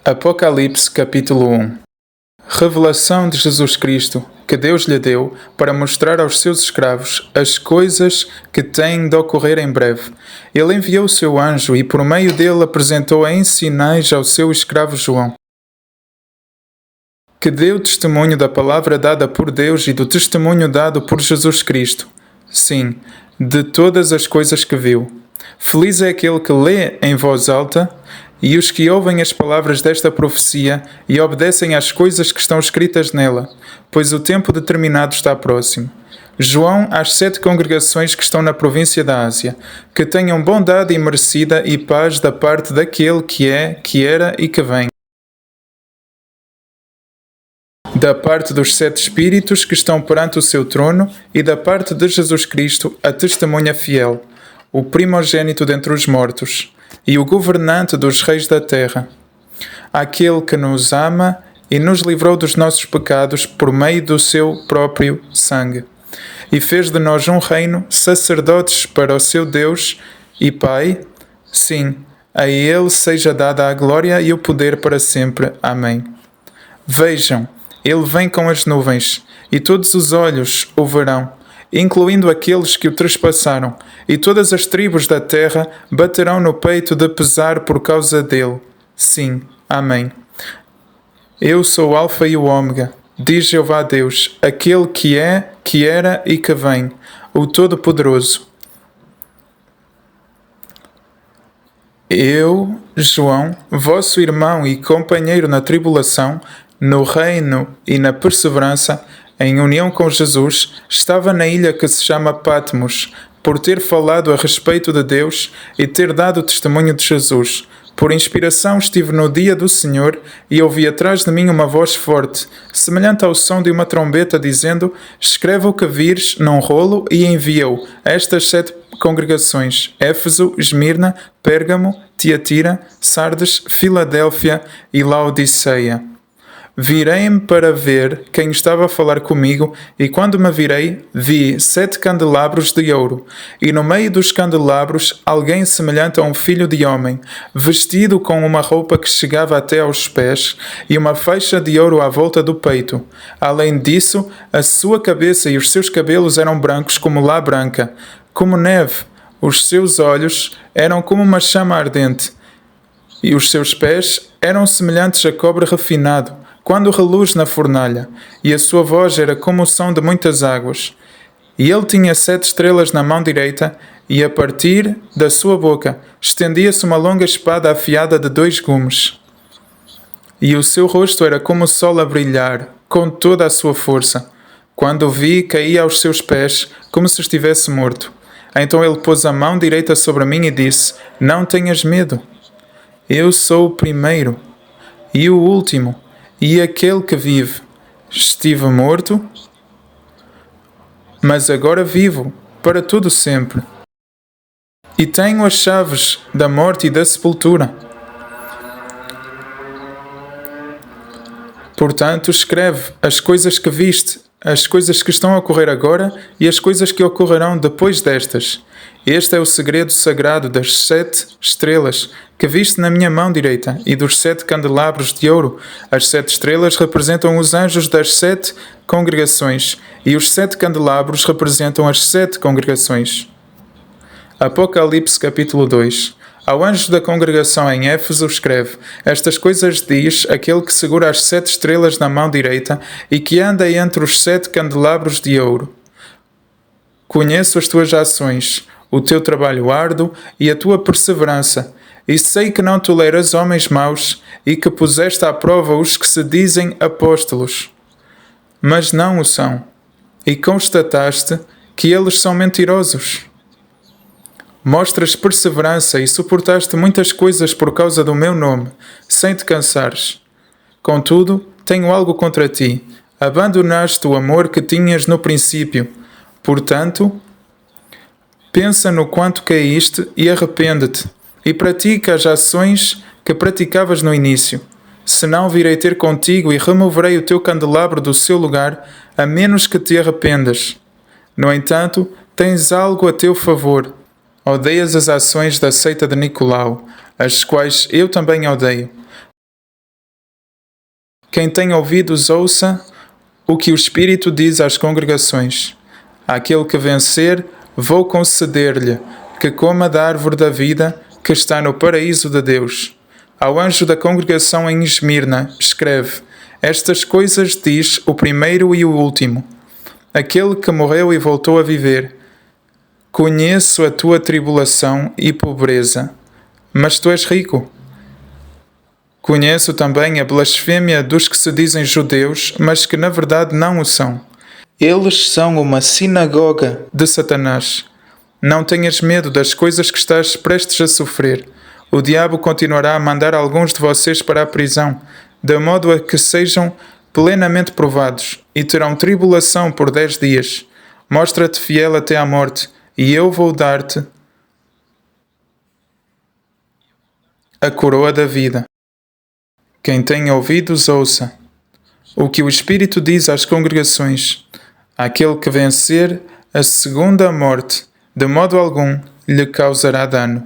Apocalipse capítulo 1. Revelação de Jesus Cristo, que Deus lhe deu para mostrar aos seus escravos as coisas que têm de ocorrer em breve. Ele enviou o seu anjo e por meio dele apresentou em sinais ao seu escravo João, que deu testemunho da palavra dada por Deus e do testemunho dado por Jesus Cristo. Sim, de todas as coisas que viu. Feliz é aquele que lê em voz alta e os que ouvem as palavras desta profecia e obedecem às coisas que estão escritas nela, pois o tempo determinado está próximo. João às 7 congregações que estão na província da Ásia, que tenham bondade imerecida e paz da parte daquele que é, que era e que vem. Da parte dos 7 Espíritos que estão perante o seu trono e da parte de Jesus Cristo, a testemunha fiel, o primogênito dentre os mortos e o governante dos reis da terra, aquele que nos ama e nos livrou dos nossos pecados por meio do seu próprio sangue, e fez de nós um reino, sacerdotes para o seu Deus e Pai. Sim, a ele seja dada a glória e o poder para sempre. Amém. Vejam, ele vem com as nuvens, e todos os olhos o verão, incluindo aqueles que o trespassaram, e todas as tribos da terra baterão no peito de pesar por causa dele. Sim, amém. Eu sou o Alfa e o Ômega, diz Jeová Deus, aquele que é, que era e que vem, o Todo-Poderoso. Eu, João, vosso irmão e companheiro na tribulação, no reino e na perseverança, em união com Jesus, estava na ilha que se chama Patmos, por ter falado a respeito de Deus e ter dado testemunho de Jesus. Por inspiração estive no dia do Senhor e ouvi atrás de mim uma voz forte, semelhante ao som de uma trombeta, dizendo: escreve o que vires num rolo e envia-o a estas 7 congregações: Éfeso, Esmirna, Pérgamo, Tiatira, Sardes, Filadélfia e Laodiceia. Virei-me para ver quem estava a falar comigo, e quando me virei, vi 7 candelabros de ouro, e no meio dos candelabros alguém semelhante a um filho de homem, vestido com uma roupa que chegava até aos pés, e uma faixa de ouro à volta do peito. Além disso, a sua cabeça e os seus cabelos eram brancos como lã branca, como neve. Os seus olhos eram como uma chama ardente, e os seus pés eram semelhantes a cobre refinado, quando reluz na fornalha, e a sua voz era como o som de muitas águas. E ele tinha 7 estrelas na mão direita, e a partir da sua boca estendia-se uma longa espada afiada de 2 gumes. E o seu rosto era como o sol a brilhar, com toda a sua força. Quando o vi, caí aos seus pés, como se estivesse morto. Então ele pôs a mão direita sobre mim e disse: não tenhas medo. Eu sou o primeiro e o último, e aquele que vive. Estive morto, mas agora vivo, para todo sempre. E tenho as chaves da morte e da sepultura. Portanto, escreve as coisas que viste, as coisas que estão a ocorrer agora e as coisas que ocorrerão depois destas. Este é o segredo sagrado das 7 estrelas que viste na minha mão direita e dos 7 candelabros de ouro. As 7 estrelas representam os anjos das 7 congregações e os 7 candelabros representam as 7 congregações. Apocalipse capítulo 2. Ao anjo da congregação em Éfeso escreve: estas coisas diz aquele que segura as 7 estrelas na mão direita e que anda entre os 7 candelabros de ouro. Conheço as tuas ações, o teu trabalho árduo e a tua perseverança, e sei que não toleras homens maus e que puseste à prova os que se dizem apóstolos, mas não o são, e constataste que eles são mentirosos. Mostras perseverança e suportaste muitas coisas por causa do meu nome, sem te cansares. Contudo, tenho algo contra ti. Abandonaste o amor que tinhas no princípio. Portanto, pensa no quanto caíste e arrepende-te, e pratica as ações que praticavas no início. Senão virei ter contigo e removerei o teu candelabro do seu lugar, a menos que te arrependas. No entanto, tens algo a teu favor. Odeias as ações da seita de Nicolau, as quais eu também odeio. Quem tem ouvidos, ouça o que o Espírito diz às congregações. Àquele que vencer, vou conceder-lhe que coma da árvore da vida que está no paraíso de Deus. Ao anjo da congregação em Esmirna, escreve: Estas coisas diz o primeiro e o último, aquele que morreu e voltou a viver. Conheço a tua tribulação e pobreza, mas tu és rico. Conheço também a blasfêmia dos que se dizem judeus, mas que na verdade não o são. Eles são uma sinagoga de Satanás. Não tenhas medo das coisas que estás prestes a sofrer. O diabo continuará a mandar alguns de vocês para a prisão, de modo a que sejam plenamente provados, e terão tribulação por 10 dias. Mostra-te fiel até à morte, e eu vou dar-te a coroa da vida. Quem tem ouvidos, ouça o que o Espírito diz às congregações. Aquele que vencer a segunda morte, de modo algum lhe causará dano.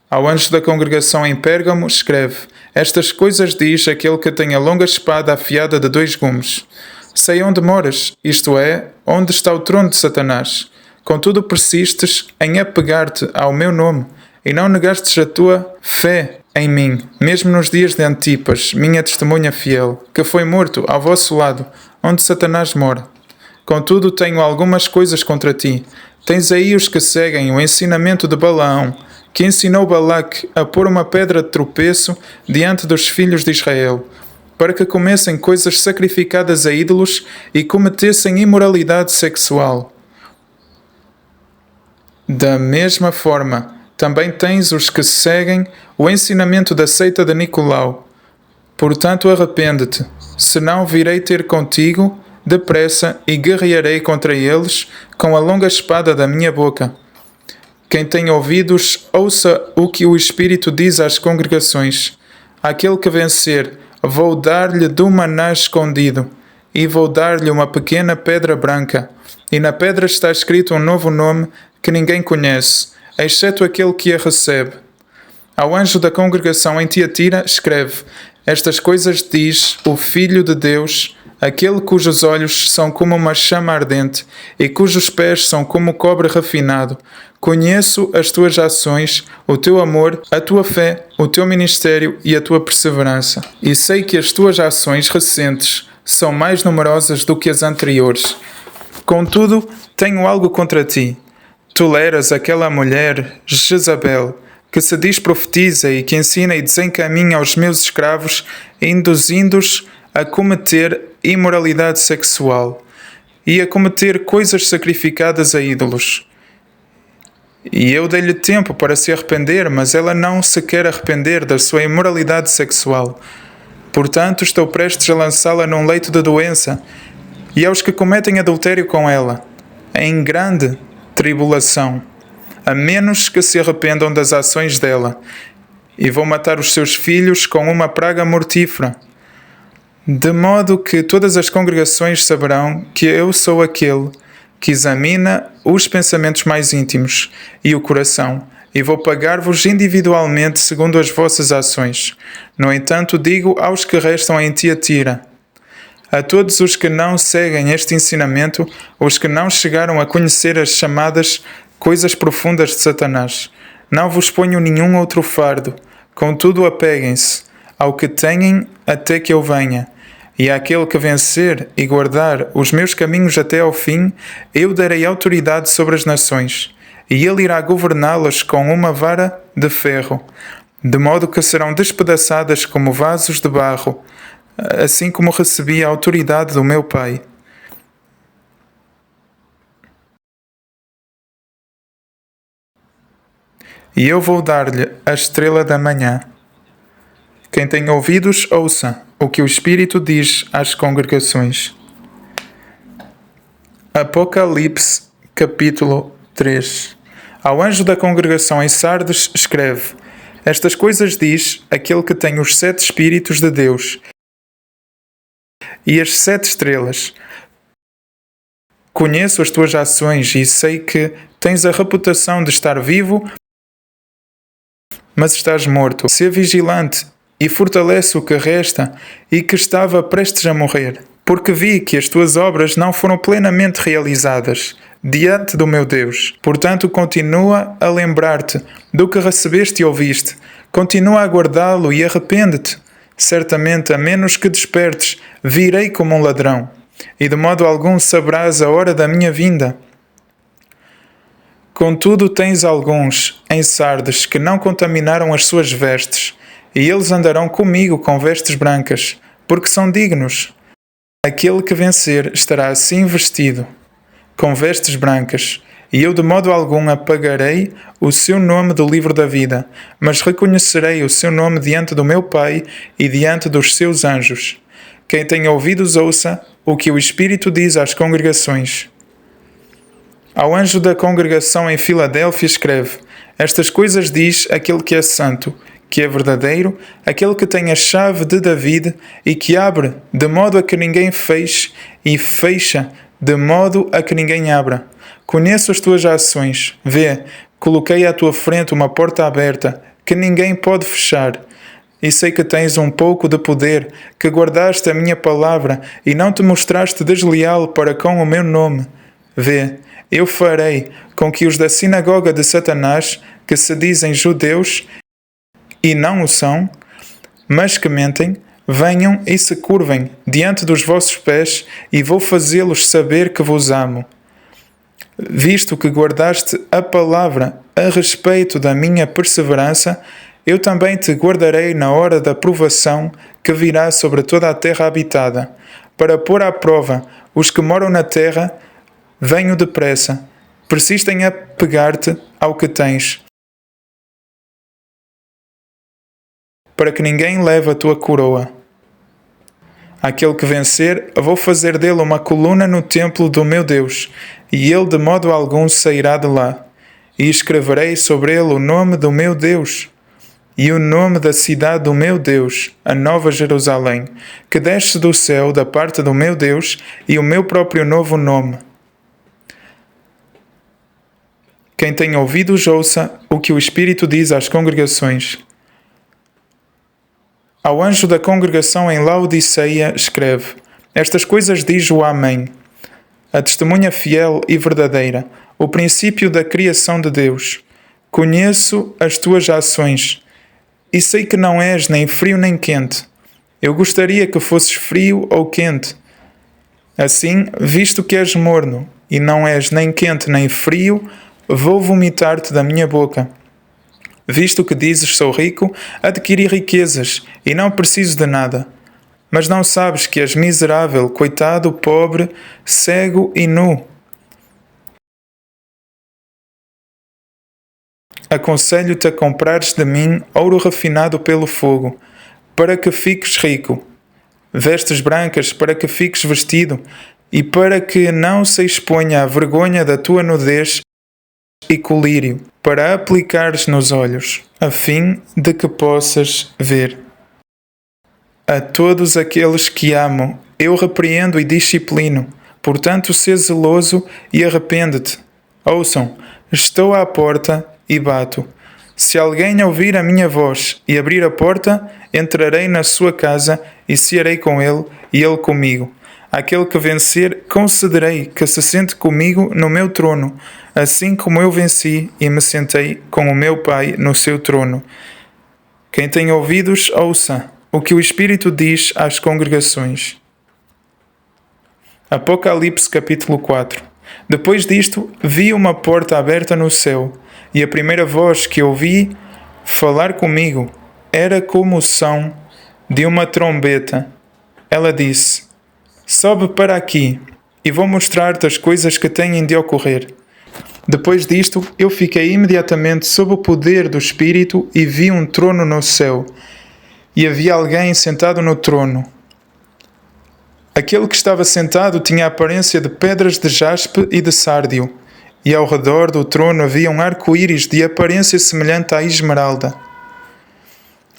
Ao anjo da congregação em Pérgamo, escreve: Estas coisas diz aquele que tem a longa espada afiada de 2 gumes. Sei onde moras, isto é, onde está o trono de Satanás. Contudo persistes em apegar-te ao meu nome, e não negastes a tua fé em mim, mesmo nos dias de Antipas, minha testemunha fiel, que foi morto ao vosso lado, onde Satanás mora. Contudo tenho algumas coisas contra ti. Tens aí os que seguem o ensinamento de Balaão, que ensinou Balaque a pôr uma pedra de tropeço diante dos filhos de Israel, para que comessem coisas sacrificadas a ídolos e cometessem imoralidade sexual. Da mesma forma, também tens os que seguem o ensinamento da seita de Nicolau. Portanto, arrepende-te, senão virei ter contigo depressa e guerrearei contra eles com a longa espada da minha boca. Quem tem ouvidos, ouça o que o Espírito diz às congregações. Aquele que vencer, vou dar-lhe do maná escondido, e vou dar-lhe uma pequena pedra branca, e na pedra está escrito um novo nome que ninguém conhece, exceto aquele que a recebe. Ao anjo da congregação em Tiatira, escreve: Estas coisas diz o Filho de Deus, aquele cujos olhos são como uma chama ardente e cujos pés são como cobre refinado. Conheço as tuas ações, o teu amor, a tua fé, o teu ministério e a tua perseverança. E sei que as tuas ações recentes são mais numerosas do que as anteriores. Contudo, tenho algo contra ti. Toleras aquela mulher, Jezabel, que se diz profetiza e que ensina e desencaminha os meus escravos, induzindo-os a cometer imoralidade sexual e a cometer coisas sacrificadas a ídolos. E eu dei-lhe tempo para se arrepender, mas ela não se quer arrepender da sua imoralidade sexual. Portanto, estou prestes a lançá-la num leito de doença, e aos que cometem adultério com ela, em grande tribulação, a menos que se arrependam das ações dela, e vou matar os seus filhos com uma praga mortífera. De modo que todas as congregações saberão que eu sou aquele que examina os pensamentos mais íntimos e o coração, e vou pagar-vos individualmente segundo as vossas ações. No entanto, digo aos que restam em Tiatira, a todos os que não seguem este ensinamento, os que não chegaram a conhecer as chamadas coisas profundas de Satanás, não vos ponho nenhum outro fardo, contudo apeguem-se ao que têm até que eu venha. E àquele que vencer e guardar os meus caminhos até ao fim, eu darei autoridade sobre as nações, e ele irá governá-las com uma vara de ferro, de modo que serão despedaçadas como vasos de barro, assim como recebi a autoridade do meu Pai. E eu vou dar-lhe a estrela da manhã. Quem tem ouvidos, ouça o que o Espírito diz às congregações. Apocalipse, capítulo 3. Ao anjo da congregação em Sardes, escreve: Estas coisas diz aquele que tem os 7 Espíritos de Deus e as 7 estrelas. Conheço as tuas ações e sei que tens a reputação de estar vivo, mas estás morto. Sê vigilante e fortalece o que resta e que estava prestes a morrer. Porque vi que as tuas obras não foram plenamente realizadas diante do meu Deus. Portanto, continua a lembrar-te do que recebeste e ouviste. Continua a guardá-lo e arrepende-te. Certamente, a menos que despertes, virei como um ladrão, e de modo algum saberás a hora da minha vinda. Contudo, tens alguns em Sardes que não contaminaram as suas vestes, e eles andarão comigo com vestes brancas, porque são dignos. Aquele que vencer estará assim vestido, com vestes brancas, e eu de modo algum apagarei o seu nome do livro da vida, mas reconhecerei o seu nome diante do meu Pai e diante dos seus anjos. Quem tem ouvidos ouça o que o Espírito diz às congregações. Ao anjo da congregação em Filadélfia escreve: Estas coisas diz aquele que é santo, que é verdadeiro, aquele que tem a chave de David e que abre de modo a que ninguém feche e fecha de modo a que ninguém abra. Conheço as tuas ações. Vê, coloquei à tua frente uma porta aberta que ninguém pode fechar. E sei que tens um pouco de poder, que guardaste a minha palavra e não te mostraste desleal para com o meu nome. Vê, eu farei com que os da sinagoga de Satanás, que se dizem judeus e não o são, mas que mentem, venham e se curvem diante dos vossos pés, e vou fazê-los saber que vos amo. Visto que guardaste a palavra a respeito da minha perseverança, eu também te guardarei na hora da provação que virá sobre toda a terra habitada, para pôr à prova os que moram na terra. Venho depressa, persistem a pegar-te ao que tens, para que ninguém leve a tua coroa. Aquele que vencer, vou fazer dele uma coluna no templo do meu Deus, e ele de modo algum sairá de lá. E escreverei sobre ele o nome do meu Deus, e o nome da cidade do meu Deus, a Nova Jerusalém, que desce do céu da parte do meu Deus, e o meu próprio novo nome. Quem tem ouvidos ouça o que o Espírito diz às congregações. Ao anjo da congregação em Laodiceia escreve: Estas coisas diz o Amém, a testemunha fiel e verdadeira, o princípio da criação de Deus. Conheço as tuas ações, e sei que não és nem frio nem quente. Eu gostaria que fosses frio ou quente. Assim, visto que és morno, e não és nem quente nem frio, vou vomitar-te da minha boca. Visto que dizes sou rico, adquiri riquezas, e não preciso de nada. Mas não sabes que és miserável, coitado, pobre, cego e nu. Aconselho-te a comprares de mim ouro refinado pelo fogo, para que fiques rico, vestes brancas para que fiques vestido, e para que não se exponha a vergonha da tua nudez e colírio, para aplicares nos olhos, a fim de que possas ver. A todos aqueles que amo, eu repreendo e disciplino. Portanto, sê zeloso e arrepende-te. Ouçam, estou à porta e bato. Se alguém ouvir a minha voz e abrir a porta, entrarei na sua casa e cearei com ele e ele comigo. Àquele que vencer, concederei que se sente comigo no meu trono, assim como eu venci e me sentei com o meu Pai no seu trono. Quem tem ouvidos, ouça o que o Espírito diz às congregações. Apocalipse capítulo 4. Depois disto, vi uma porta aberta no céu, e a primeira voz que ouvi falar comigo era como o som de uma trombeta. Ela disse: Sobe para aqui, e vou mostrar-te as coisas que têm de ocorrer. Depois disto, eu fiquei imediatamente sob o poder do Espírito e vi um trono no céu, e havia alguém sentado no trono. Aquele que estava sentado tinha a aparência de pedras de jaspe e de sárdio, e ao redor do trono havia um arco-íris de aparência semelhante à esmeralda.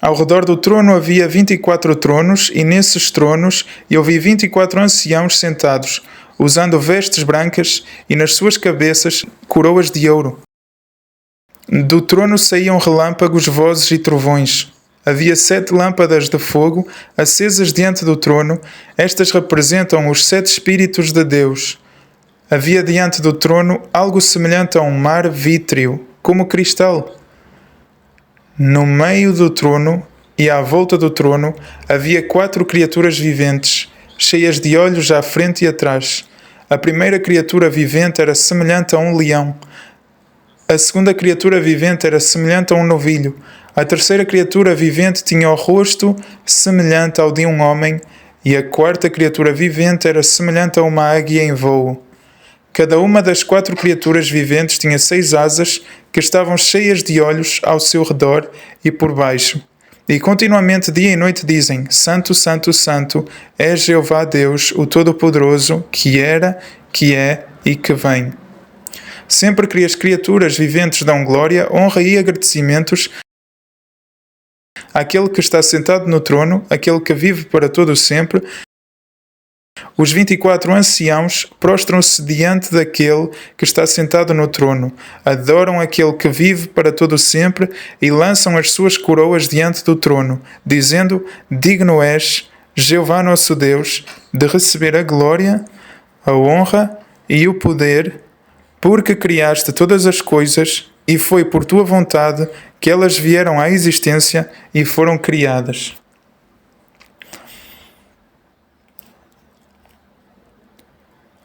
Ao redor do trono havia 24 tronos, e nesses tronos eu vi 24 anciãos sentados, usando vestes brancas, e nas suas cabeças coroas de ouro. Do trono saíam relâmpagos, vozes e trovões. Havia 7 lâmpadas de fogo acesas diante do trono. Estas representam os 7 Espíritos de Deus. Havia diante do trono algo semelhante a um mar vítreo, como cristal. No meio do trono e à volta do trono havia 4 criaturas viventes, cheias de olhos à frente e atrás. A primeira criatura vivente era semelhante a um leão. A segunda criatura vivente era semelhante a um novilho. A terceira criatura vivente tinha o rosto semelhante ao de um homem. E a quarta criatura vivente era semelhante a uma águia em voo. Cada uma das 4 criaturas viventes tinha 6 asas que estavam cheias de olhos ao seu redor e por baixo. E continuamente dia e noite dizem: Santo, Santo, Santo é Jeová Deus, o Todo-Poderoso, que era, que é e que vem. Sempre que as criaturas viventes dão glória, honra e agradecimentos àquele que está sentado no trono, aquele que vive para todo sempre, os 24 anciãos prostram-se diante daquele que está sentado no trono, adoram aquele que vive para todo sempre e lançam as suas coroas diante do trono, dizendo: Digno és, Jeová nosso Deus, de receber a glória, a honra e o poder, porque criaste todas as coisas e foi por tua vontade que elas vieram à existência e foram criadas.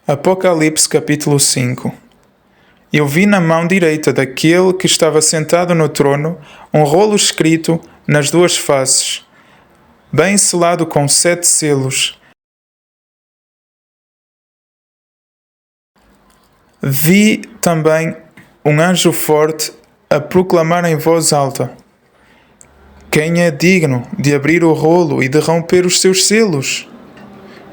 Apocalipse capítulo 5. Eu vi na mão direita daquele que estava sentado no trono um rolo escrito nas 2 faces, bem selado com 7 selos. Vi também um anjo forte a proclamar em voz alta: Quem é digno de abrir o rolo e de romper os seus selos?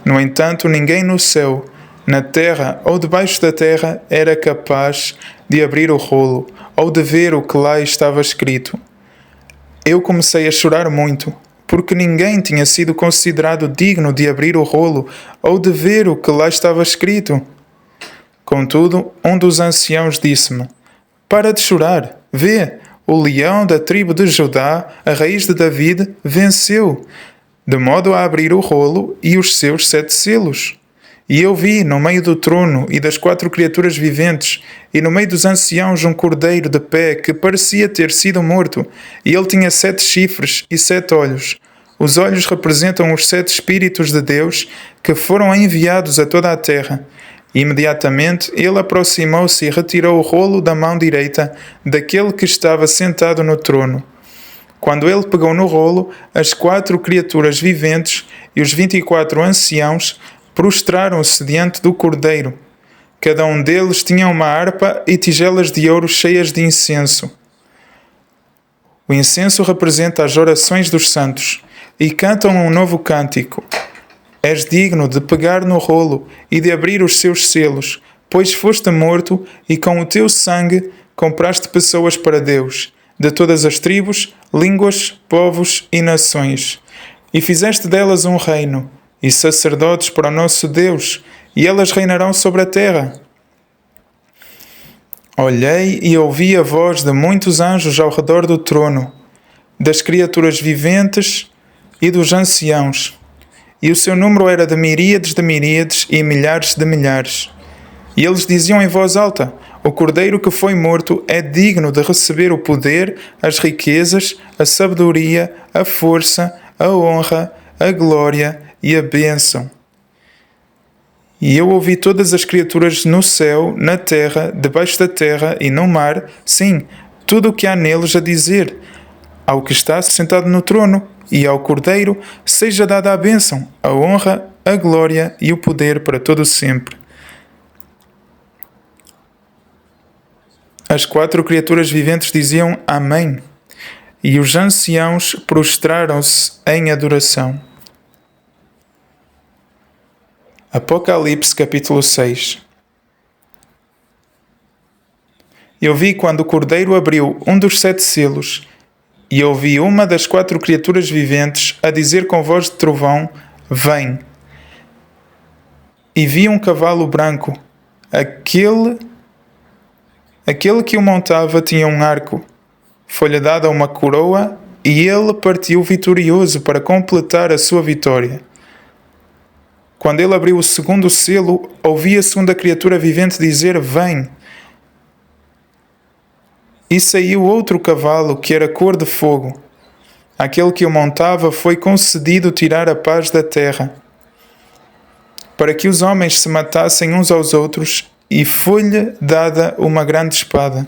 No entanto, ninguém no céu, na terra ou debaixo da terra era capaz de abrir o rolo ou de ver o que lá estava escrito. Eu comecei a chorar muito, porque ninguém tinha sido considerado digno de abrir o rolo ou de ver o que lá estava escrito. Contudo, um dos anciãos disse-me: Para de chorar, vê, o leão da tribo de Judá, a raiz de David, venceu, de modo a abrir o rolo e os seus 7 selos. E eu vi, no meio do trono e das 4 criaturas viventes, e no meio dos anciãos um cordeiro de pé que parecia ter sido morto, e ele tinha 7 chifres e 7 olhos. Os olhos representam os 7 Espíritos de Deus que foram enviados a toda a terra. Imediatamente ele aproximou-se e retirou o rolo da mão direita daquele que estava sentado no trono. Quando ele pegou no rolo, as 4 criaturas viventes e os 24 anciãos prostraram-se diante do cordeiro. Cada um deles tinha uma harpa e tigelas de ouro cheias de incenso. O incenso representa as orações dos santos, e cantam um novo cântico. És digno de pegar no rolo e de abrir os seus selos, pois foste morto e com o teu sangue compraste pessoas para Deus, de todas as tribos, línguas, povos e nações. E fizeste delas um reino, e sacerdotes para o nosso Deus, e elas reinarão sobre a terra. Olhei e ouvi a voz de muitos anjos ao redor do trono, das criaturas viventes e dos anciãos. E o seu número era de miríades e milhares de milhares. E eles diziam em voz alta: O cordeiro que foi morto é digno de receber o poder, as riquezas, a sabedoria, a força, a honra, a glória e a bênção. E eu ouvi todas as criaturas no céu, na terra, debaixo da terra e no mar, sim, tudo o que há neles a dizer: Ao que está sentado no trono e ao Cordeiro seja dada a bênção, a honra, a glória e o poder para todo sempre. As 4 criaturas viventes diziam Amém, e os anciãos prostraram-se em adoração. Apocalipse capítulo 6. Eu vi quando o Cordeiro abriu um dos 7 selos, e ouvi uma das 4 criaturas viventes a dizer com voz de trovão: Vem! E vi um cavalo branco. Aquele que o montava tinha um arco. Foi-lhe dada uma coroa e ele partiu vitorioso para completar a sua vitória. Quando ele abriu o segundo selo, ouvi a segunda criatura vivente dizer: Vem! E saiu outro cavalo que era cor de fogo. Àquele que o montava foi concedido tirar a paz da terra, para que os homens se matassem uns aos outros, e foi-lhe dada uma grande espada.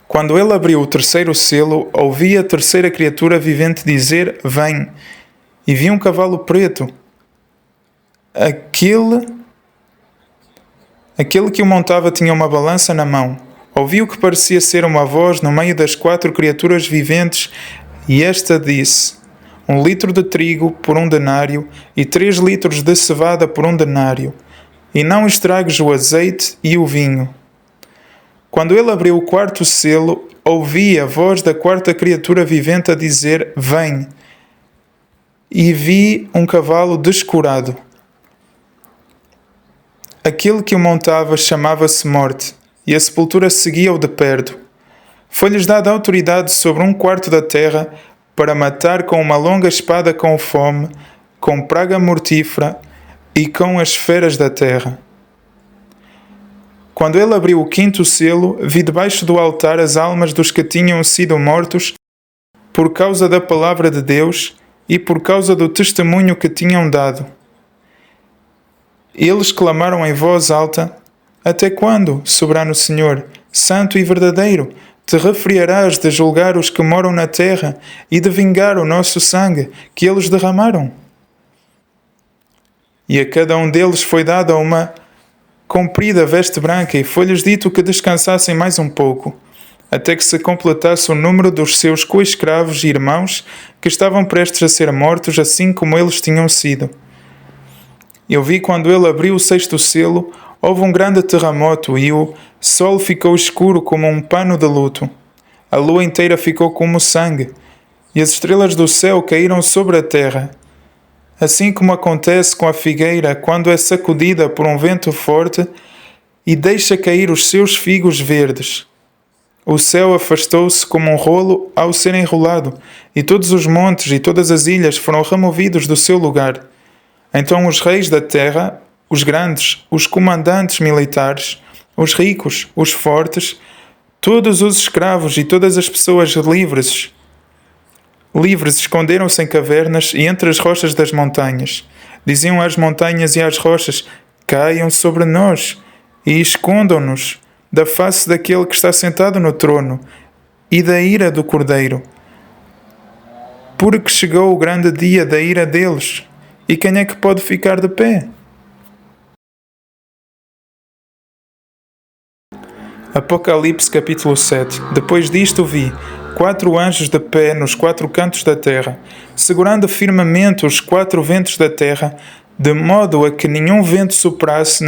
Quando ele abriu o terceiro selo, ouvi a terceira criatura vivente dizer: Vem! E vi um cavalo preto. Aquele que o montava tinha uma balança na mão. Ouvi o que parecia ser uma voz no meio das 4 criaturas viventes, e esta disse: 1 litro de trigo por 1 denário, e 3 litros de cevada por 1 denário, e não estragues o azeite e o vinho. Quando ele abriu o quarto selo, ouvi a voz da quarta criatura vivente a dizer: Vem! E vi um cavalo descurado. Aquele que o montava chamava-se Morte, e a sepultura seguia-o de perto. Foi-lhes dada autoridade sobre 1/4 da terra, para matar com uma longa espada com fome, com praga mortífera e com as feras da terra. Quando ele abriu o quinto selo, vi debaixo do altar as almas dos que tinham sido mortos por causa da palavra de Deus e por causa do testemunho que tinham dado. Eles clamaram em voz alta: Até quando, soberano Senhor, santo e verdadeiro, te refriarás de julgar os que moram na terra e de vingar o nosso sangue que eles derramaram? E a cada um deles foi dada uma comprida veste branca, e foi-lhes dito que descansassem mais um pouco, até que se completasse o número dos seus coescravos e irmãos que estavam prestes a ser mortos, assim como eles tinham sido. Eu vi quando ele abriu o sexto selo, houve um grande terremoto, e o sol ficou escuro como um pano de luto. A lua inteira ficou como sangue, e as estrelas do céu caíram sobre a terra. Assim como acontece com a figueira quando é sacudida por um vento forte e deixa cair os seus figos verdes. O céu afastou-se como um rolo ao ser enrolado, e todos os montes e todas as ilhas foram removidos do seu lugar. Então os reis da terra, os grandes, os comandantes militares, os ricos, os fortes, todos os escravos e todas as pessoas livres esconderam-se em cavernas e entre as rochas das montanhas. Diziam às montanhas e às rochas: Caiam sobre nós e escondam-nos da face daquele que está sentado no trono e da ira do Cordeiro. Porque chegou o grande dia da ira deles, e quem é que pode ficar de pé? Apocalipse capítulo 7. Depois disto vi 4 anjos de pé nos 4 cantos da terra, segurando firmemente os 4 ventos da terra, de modo a que nenhum vento soprasse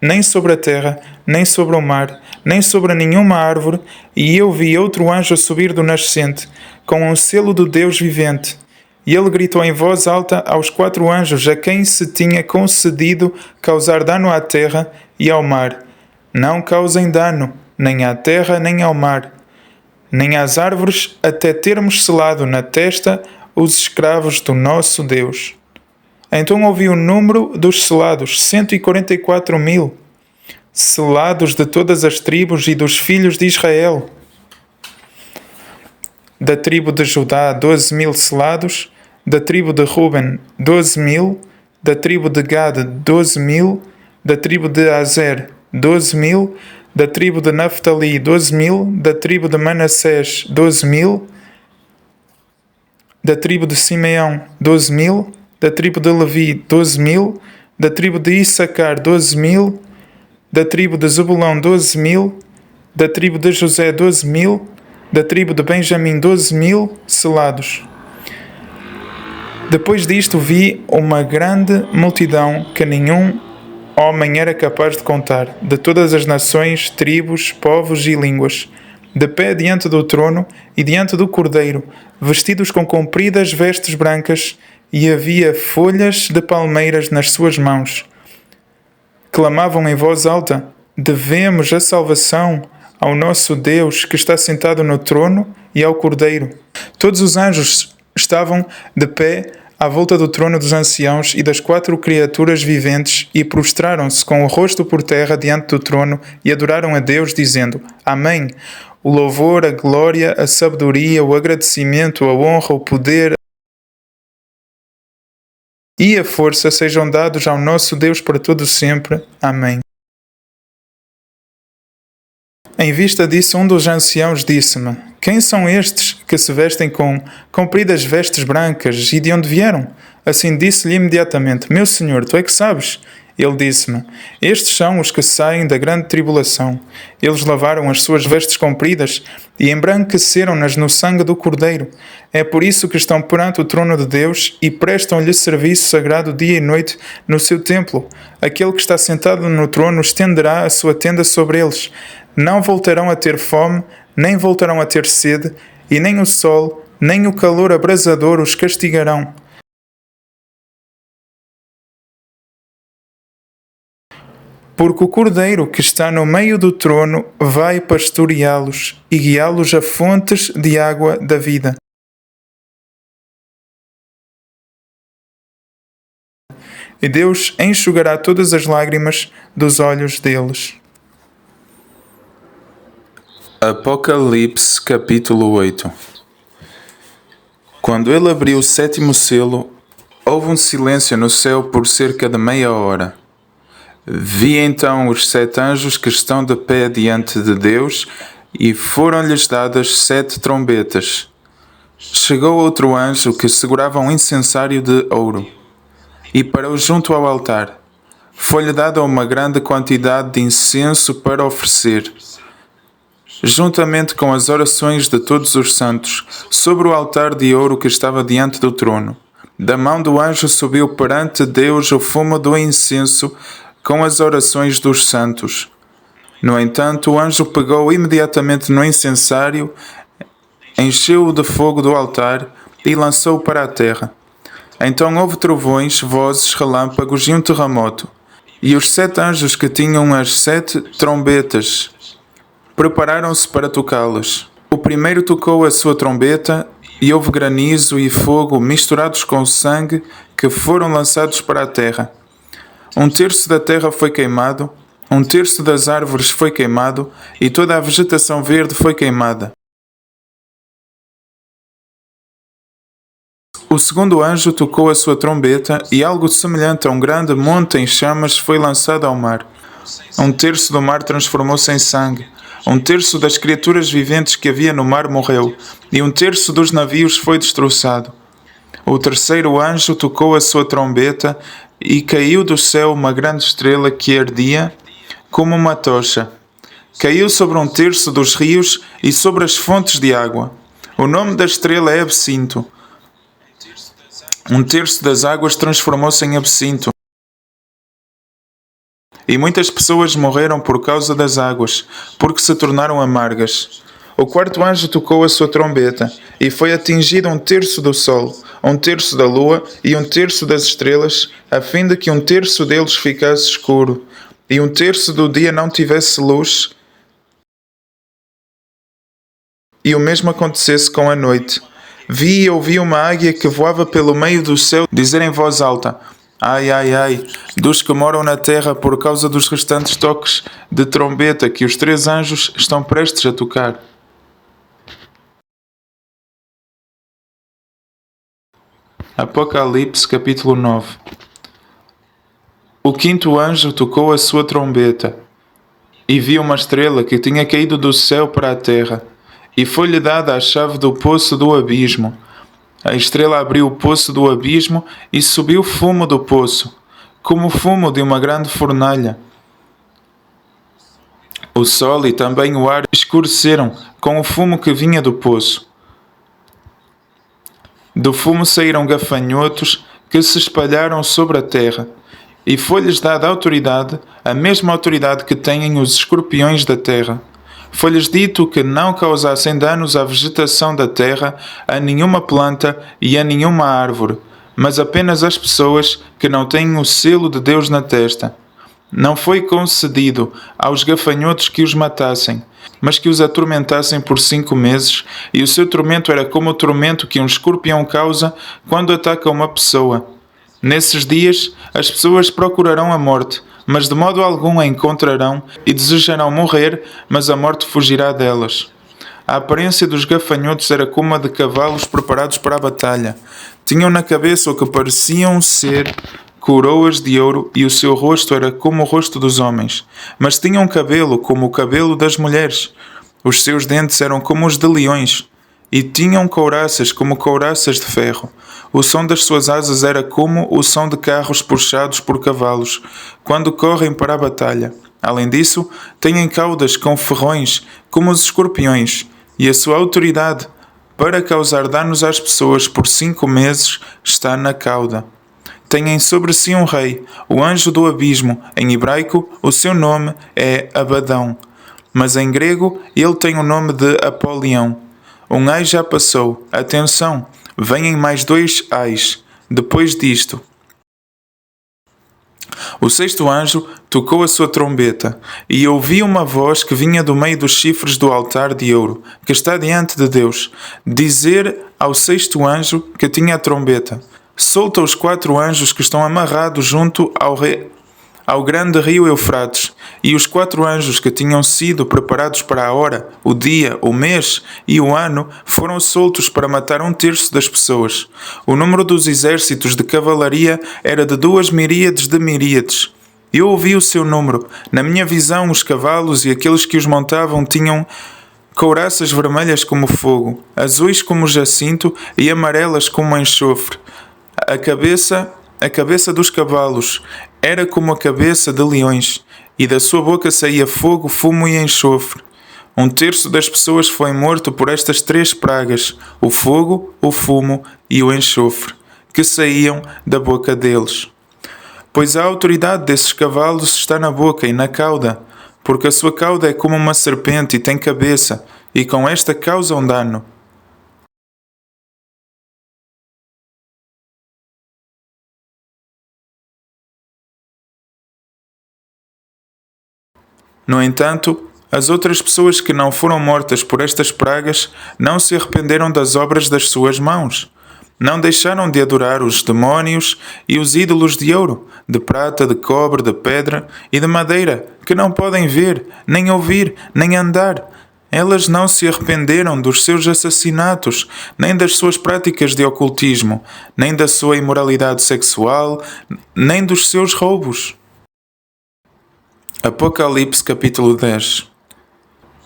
nem sobre a terra, nem sobre o mar, nem sobre nenhuma árvore. E eu vi outro anjo subir do nascente, com um selo do Deus vivente. E ele gritou em voz alta aos 4 anjos, a quem se tinha concedido causar dano à terra e ao mar: Não causem dano, nem à terra, nem ao mar, nem às árvores, até termos selado na testa os escravos do nosso Deus. Então ouvi o número dos selados: 144.000, selados de todas as tribos e dos filhos de Israel. Da tribo de Judá, 12.000 selados; da tribo de Ruben, 12.000; da tribo de Gad, 12.000; da tribo de Azer, 12.000; da tribo de Naftali, 12.000; da tribo de Manassés, 12.000; da tribo de Simeão, 12.000; da tribo de Levi, 12.000; da tribo de Issacar, 12.000; da tribo de Zebulão, 12.000; da tribo de José, 12.000; da tribo de Benjamim, 12.000 selados. Depois disto vi uma grande multidão que nenhum homem era capaz de contar, de todas as nações, tribos, povos e línguas, de pé diante do trono e diante do Cordeiro, vestidos com compridas vestes brancas, e havia folhas de palmeiras nas suas mãos. Clamavam em voz alta: Devemos a salvação ao nosso Deus que está sentado no trono e ao Cordeiro. Todos os anjos estavam de pé à volta do trono dos anciãos e das 4 criaturas viventes e prostraram-se com o rosto por terra diante do trono e adoraram a Deus, dizendo: Amém. O louvor, a glória, a sabedoria, o agradecimento, a honra, o poder e a força sejam dados ao nosso Deus para todo sempre. Amém. Em vista disso, um dos anciãos disse-me: Quem são estes que se vestem com compridas vestes brancas e de onde vieram? Assim disse-lhe imediatamente: Meu senhor, tu é que sabes? Ele disse-me: Estes são os que saem da grande tribulação. Eles lavaram as suas vestes compridas e embranqueceram-nas no sangue do Cordeiro. É por isso que estão perante o trono de Deus e prestam-lhe serviço sagrado dia e noite no seu templo. Aquele que está sentado no trono estenderá a sua tenda sobre eles. Não voltarão a ter fome, nem voltarão a ter sede, e nem o sol, nem o calor abrasador os castigarão. Porque o Cordeiro que está no meio do trono vai pastoreá-los e guiá-los a fontes de água da vida. E Deus enxugará todas as lágrimas dos olhos deles. Apocalipse capítulo 8. Quando ele abriu o 7º selo, houve um silêncio no céu por cerca de meia hora. Vi então os 7 anjos que estão de pé diante de Deus e foram-lhes dadas 7 trombetas. Chegou outro anjo que segurava um incensário de ouro e parou junto ao altar. Foi-lhe dada uma grande quantidade de incenso para oferecer, juntamente com as orações de todos os santos, sobre o altar de ouro que estava diante do trono. Da mão do anjo subiu perante Deus o fumo do incenso com as orações dos santos. No entanto, o anjo pegou imediatamente no incensário, encheu-o de fogo do altar e lançou-o para a terra. Então houve trovões, vozes, relâmpagos e um terremoto. E os 7 anjos que tinham as 7 trombetas prepararam-se para tocá-las. O primeiro tocou a sua trombeta e houve granizo e fogo misturados com sangue que foram lançados para a terra. 1/3 da terra foi queimado, 1/3 das árvores foi queimado e toda a vegetação verde foi queimada. O segundo anjo tocou a sua trombeta e algo semelhante a um grande monte em chamas foi lançado ao mar. 1/3 do mar transformou-se em sangue. 1/3 das criaturas viventes que havia no mar morreu, e 1/3 dos navios foi destroçado. O terceiro anjo tocou a sua trombeta e caiu do céu uma grande estrela que ardia como uma tocha. Caiu sobre 1/3 dos rios e sobre as fontes de água. O nome da estrela é Absinto. 1/3 das águas transformou-se em absinto. E muitas pessoas morreram por causa das águas, porque se tornaram amargas. O quarto anjo tocou a sua trombeta, e foi atingido 1/3 do sol, 1/3 da lua e 1/3 das estrelas, a fim de que 1/3 deles ficasse escuro, e 1/3 do dia não tivesse luz, e o mesmo acontecesse com a noite. Vi e ouvi uma águia que voava pelo meio do céu dizer em voz alta: Ai, ai, ai, dos que moram na terra por causa dos restantes toques de trombeta que os 3 anjos estão prestes a tocar. Apocalipse capítulo 9. O quinto anjo tocou a sua trombeta, e vi uma estrela que tinha caído do céu para a terra, e foi-lhe dada a chave do poço do abismo. A estrela abriu o poço do abismo e subiu fumo do poço, como o fumo de uma grande fornalha. O sol e também o ar escureceram com o fumo que vinha do poço. Do fumo saíram gafanhotos que se espalharam sobre a terra, e foi-lhes dada autoridade, a mesma autoridade que têm os escorpiões da terra. Foi-lhes dito que não causassem danos à vegetação da terra, a nenhuma planta e a nenhuma árvore, mas apenas às pessoas que não têm o selo de Deus na testa. Não foi concedido aos gafanhotos que os matassem, mas que os atormentassem por 5 meses, e o seu tormento era como o tormento que um escorpião causa quando ataca uma pessoa. Nesses dias, as pessoas procurarão a morte, mas de modo algum a encontrarão, e desejarão morrer, mas a morte fugirá delas. A aparência dos gafanhotos era como a de cavalos preparados para a batalha. Tinham na cabeça o que pareciam ser coroas de ouro, e o seu rosto era como o rosto dos homens. Mas tinham cabelo como o cabelo das mulheres. Os seus dentes eram como os de leões, e tinham couraças como couraças de ferro. O som das suas asas era como o som de carros puxados por cavalos, quando correm para a batalha. Além disso, têm caudas com ferrões, como os escorpiões, e a sua autoridade para causar danos às pessoas por 5 meses está na cauda. Têm sobre si um rei, o anjo do abismo. Em hebraico, o seu nome é Abadão, mas em grego ele tem o nome de Apolião. Um ai já passou. Atenção, vêm mais 2 ais. Depois disto, o 6º anjo tocou a sua trombeta, e ouvi uma voz que vinha do meio dos chifres do altar de ouro, que está diante de Deus, dizer ao 6º anjo que tinha a trombeta: solta os 4 anjos que estão amarrados junto ao grande rio Eufrates. E os 4 anjos que tinham sido preparados para a hora, o dia, o mês e o ano foram soltos para matar 1/3 das pessoas. O número dos exércitos de cavalaria era de 2 miríades de miríades. Eu ouvi o seu número. Na minha visão, os cavalos e aqueles que os montavam tinham couraças vermelhas como fogo, azuis como jacinto e amarelas como enxofre. A cabeça dos cavalos era como a cabeça de leões, e da sua boca saía fogo, fumo e enxofre. 1/3 das pessoas foi morto por estas 3 pragas: o fogo, o fumo e o enxofre, que saíam da boca deles. Pois a autoridade desses cavalos está na boca e na cauda, porque a sua cauda é como uma serpente e tem cabeça, e com esta causam dano. No entanto, as outras pessoas que não foram mortas por estas pragas não se arrependeram das obras das suas mãos. Não deixaram de adorar os demónios e os ídolos de ouro, de prata, de cobre, de pedra e de madeira, que não podem ver, nem ouvir, nem andar. Elas não se arrependeram dos seus assassinatos, nem das suas práticas de ocultismo, nem da sua imoralidade sexual, nem dos seus roubos. Apocalipse capítulo 10.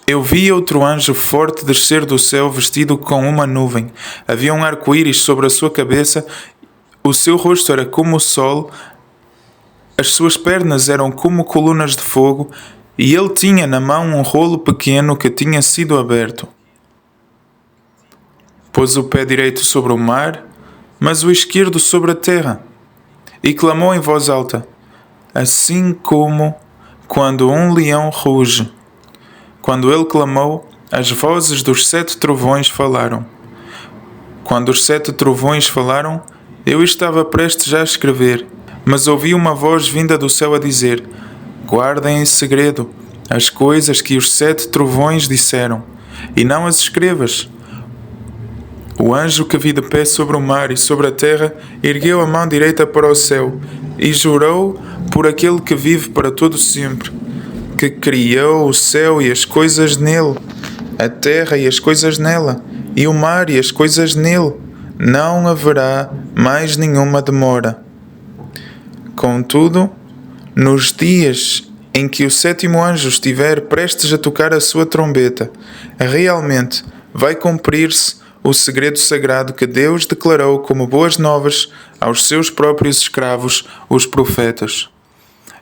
Eu vi outro anjo forte descer do céu vestido com uma nuvem. Havia um arco-íris sobre a sua cabeça, o seu rosto era como o sol, as suas pernas eram como colunas de fogo, e ele tinha na mão um rolo pequeno que tinha sido aberto. Pôs o pé direito sobre o mar, mas o esquerdo sobre a terra, e clamou em voz alta, assim como quando um leão ruge. Quando ele clamou, as vozes dos 7 trovões falaram. Quando os 7 trovões falaram, eu estava prestes a escrever, mas ouvi uma voz vinda do céu a dizer: guardem em segredo as coisas que os 7 trovões disseram, e não as escrevas. O anjo que vi de pé sobre o mar e sobre a terra ergueu a mão direita para o céu e jurou por aquele que vive para todo sempre, que criou o céu e as coisas nele, a terra e as coisas nela, e o mar e as coisas nele. Não haverá mais nenhuma demora. Contudo, nos dias em que o 7º anjo estiver prestes a tocar a sua trombeta, realmente vai cumprir-se o segredo sagrado que Deus declarou como boas novas aos seus próprios escravos, os profetas.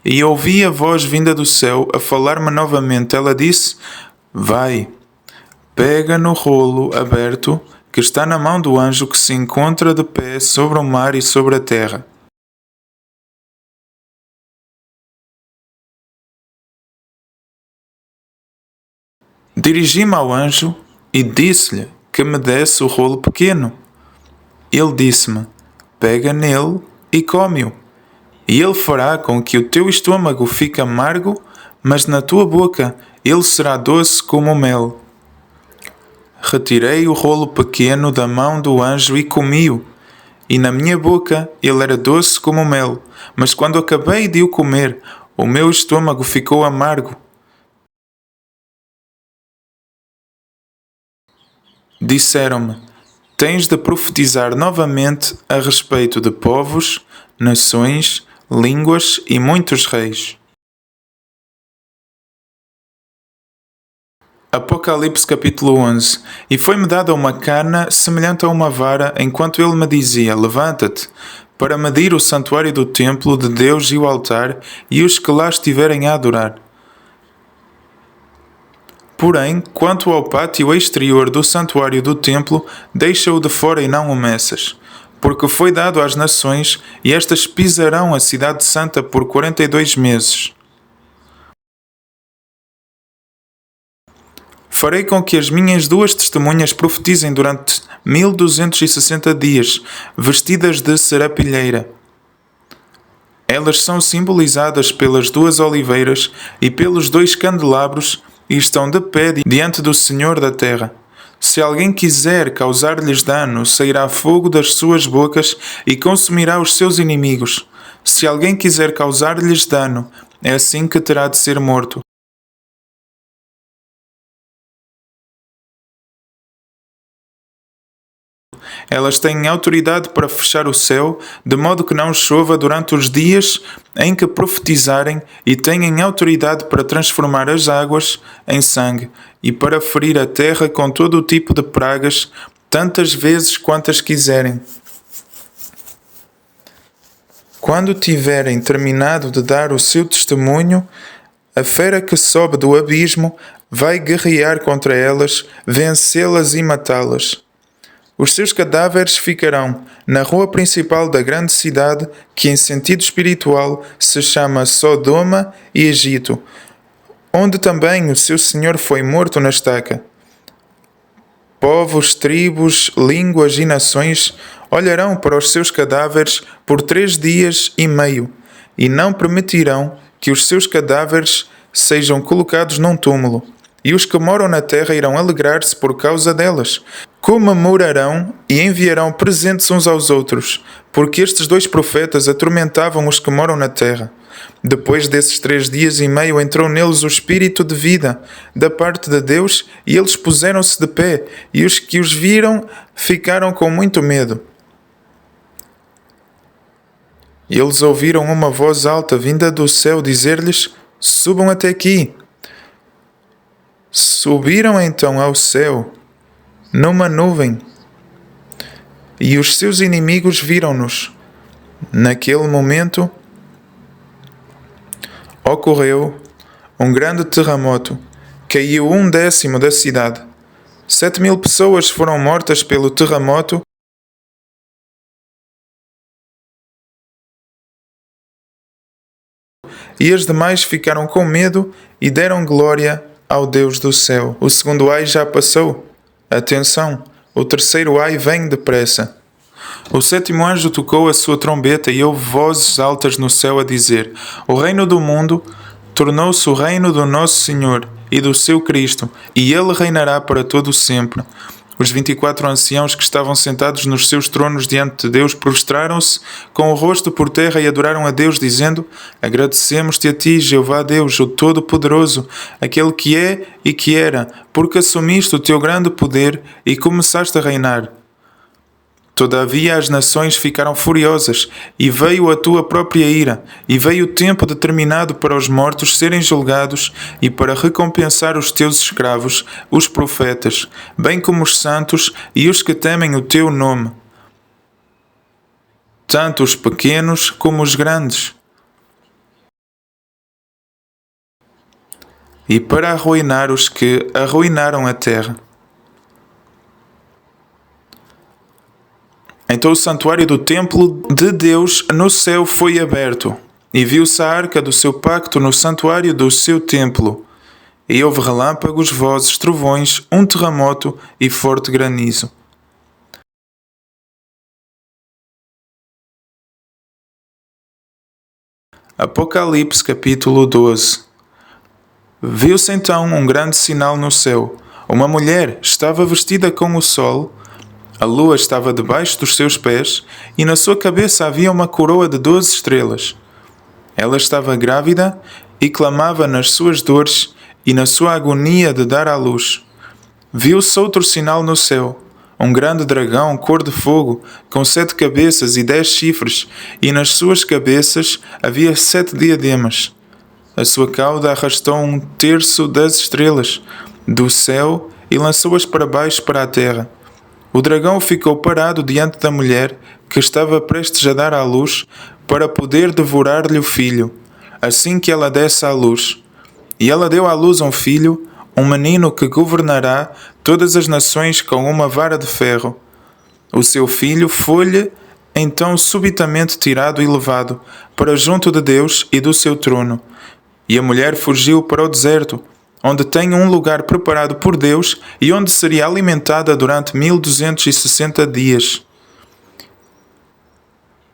E ouvi a voz vinda do céu a falar-me novamente. Ela disse: vai, pega no rolo aberto que está na mão do anjo que se encontra de pé sobre o mar e sobre a terra. Dirigi-me ao anjo e disse-lhe que me desse o rolo pequeno. Ele disse-me: pega nele e come-o. E ele fará com que o teu estômago fique amargo, mas na tua boca ele será doce como o mel. Retirei o rolo pequeno da mão do anjo e comi-o, e na minha boca ele era doce como o mel, mas quando acabei de o comer, o meu estômago ficou amargo. Disseram-me: tens de profetizar novamente a respeito de povos, nações, línguas e muitos reis. Apocalipse capítulo 11. E foi-me dada uma cana semelhante a uma vara, enquanto ele me dizia: levanta-te, para medir o santuário do templo de Deus e o altar, e os que lá estiverem a adorar. Porém, quanto ao pátio exterior do santuário do templo, deixa-o de fora e não o meças, porque foi dado às nações, e estas pisarão a cidade santa por 42 meses. Farei com que as minhas duas testemunhas profetizem durante 1260 dias, vestidas de serapilheira. Elas são simbolizadas pelas duas oliveiras e pelos dois candelabros e estão de pé diante do Senhor da terra. Se alguém quiser causar-lhes dano, sairá fogo das suas bocas e consumirá os seus inimigos. Se alguém quiser causar-lhes dano, é assim que terá de ser morto. Elas têm autoridade para fechar o céu, de modo que não chova durante os dias em que profetizarem, e têm autoridade para transformar as águas em sangue, e para ferir a terra com todo o tipo de pragas, tantas vezes quantas quiserem. Quando tiverem terminado de dar o seu testemunho, a fera que sobe do abismo vai guerrear contra elas, vencê-las e matá-las. Os seus cadáveres ficarão na rua principal da grande cidade, que em sentido espiritual se chama Sodoma e Egito, onde também o seu senhor foi morto na estaca. Povos, tribos, línguas e nações olharão para os seus cadáveres por 3 dias e meio, e não permitirão que os seus cadáveres sejam colocados num túmulo. E os que moram na terra irão alegrar-se por causa delas. Comemorarão e enviarão presentes uns aos outros, porque estes 2 profetas atormentavam os que moram na terra. Depois desses 3 dias e meio entrou neles o espírito de vida, da parte de Deus, e eles puseram-se de pé, e os que os viram ficaram com muito medo. E eles ouviram uma voz alta vinda do céu dizer-lhes: subam até aqui. Subiram então ao céu, numa nuvem, e os seus inimigos viram-nos. Naquele momento, ocorreu um grande terremoto. Caiu 1/10 da cidade. 7.000 pessoas foram mortas pelo terremoto, e as demais ficaram com medo e deram glória ao Deus do céu. O segundo ai já passou. Atenção, o terceiro ai vem depressa. O 7º anjo tocou a sua trombeta e houve vozes altas no céu a dizer: o reino do mundo tornou-se o reino do nosso Senhor e do seu Cristo, e ele reinará para todo o sempre. Os 24 anciãos que estavam sentados nos seus tronos diante de Deus prostraram-se com o rosto por terra e adoraram a Deus, dizendo: agradecemos-te a ti, Jeová Deus, o Todo-Poderoso, aquele que é e que era, porque assumiste o teu grande poder e começaste a reinar. Todavia as nações ficaram furiosas, e veio a tua própria ira, e veio o tempo determinado para os mortos serem julgados, e para recompensar os teus escravos, os profetas, bem como os santos e os que temem o teu nome, tanto os pequenos como os grandes. E para arruinar os que arruinaram a terra. Então o santuário do templo de Deus no céu foi aberto, e viu-se a arca do seu pacto no santuário do seu templo. E houve relâmpagos, vozes, trovões, um terremoto e forte granizo. Apocalipse capítulo 12. Viu-se então um grande sinal no céu. Uma mulher estava vestida com o sol, a lua estava debaixo dos seus pés, e na sua cabeça havia uma coroa de 12 estrelas. Ela estava grávida e clamava nas suas dores e na sua agonia de dar à luz. Viu-se outro sinal no céu. Um grande dragão, cor de fogo, com 7 cabeças e 10 chifres, e nas suas cabeças havia 7 diademas. A sua cauda arrastou 1/3 das estrelas do céu e lançou-as para baixo para a terra. O dragão ficou parado diante da mulher, que estava prestes a dar à luz, para poder devorar-lhe o filho, assim que ela desse à luz. E ela deu à luz um filho, um menino que governará todas as nações com uma vara de ferro. O seu filho foi-lhe então subitamente tirado e levado para junto de Deus e do seu trono. E a mulher fugiu para o deserto, onde tem um lugar preparado por Deus e onde seria alimentada durante 1260 dias.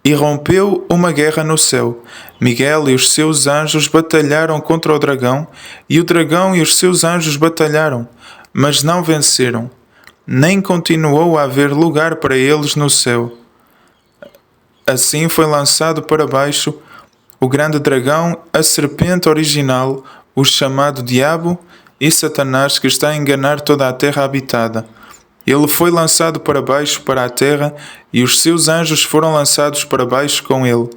E rompeu uma guerra no céu. Miguel e os seus anjos batalharam contra o dragão, e o dragão e os seus anjos batalharam, mas não venceram. Nem continuou a haver lugar para eles no céu. Assim foi lançado para baixo o grande dragão, a serpente original, o chamado Diabo e Satanás, que está a enganar toda a terra habitada. Ele foi lançado para baixo para a terra, e os seus anjos foram lançados para baixo com ele.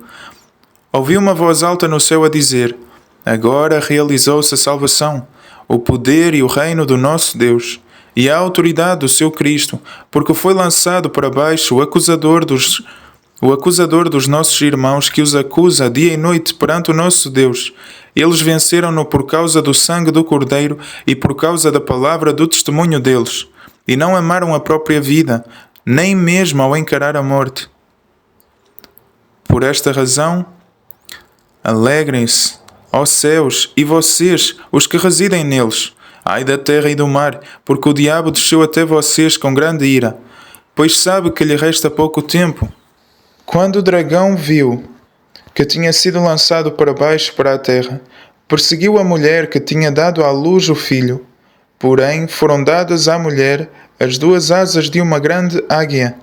Ouvi uma voz alta no céu a dizer: Agora realizou-se a salvação, o poder e o reino do nosso Deus, e a autoridade do seu Cristo, porque foi lançado para baixo o acusador dos nossos irmãos, que os acusa dia e noite perante o nosso Deus. Eles venceram-no por causa do sangue do Cordeiro e por causa da palavra do testemunho deles, e não amaram a própria vida, nem mesmo ao encarar a morte. Por esta razão, alegrem-se, ó céus, e vocês, os que residem neles. Ai da terra e do mar, porque o diabo desceu até vocês com grande ira, pois sabe que lhe resta pouco tempo. Quando o dragão viu que tinha sido lançado para baixo para a terra, perseguiu a mulher que tinha dado à luz o filho. Porém, foram dadas à mulher as 2 asas de uma grande águia,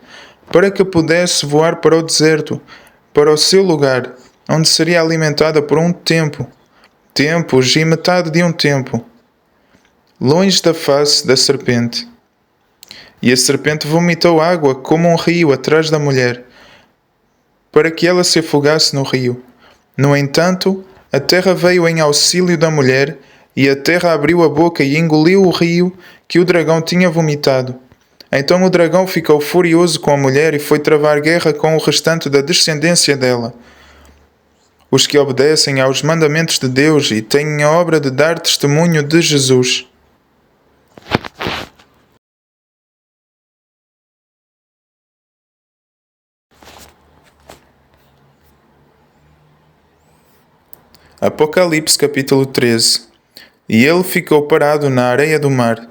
para que pudesse voar para o deserto, para o seu lugar, onde seria alimentada por tempos e metade de um tempo, longe da face da serpente. E a serpente vomitou água como um rio atrás da mulher, para que ela se afogasse no rio. No entanto, a terra veio em auxílio da mulher, e a terra abriu a boca e engoliu o rio que o dragão tinha vomitado. Então o dragão ficou furioso com a mulher e foi travar guerra com o restante da descendência dela, os que obedecem aos mandamentos de Deus e têm a obra de dar testemunho de Jesus. Apocalipse capítulo 13. E ele ficou parado na areia do mar.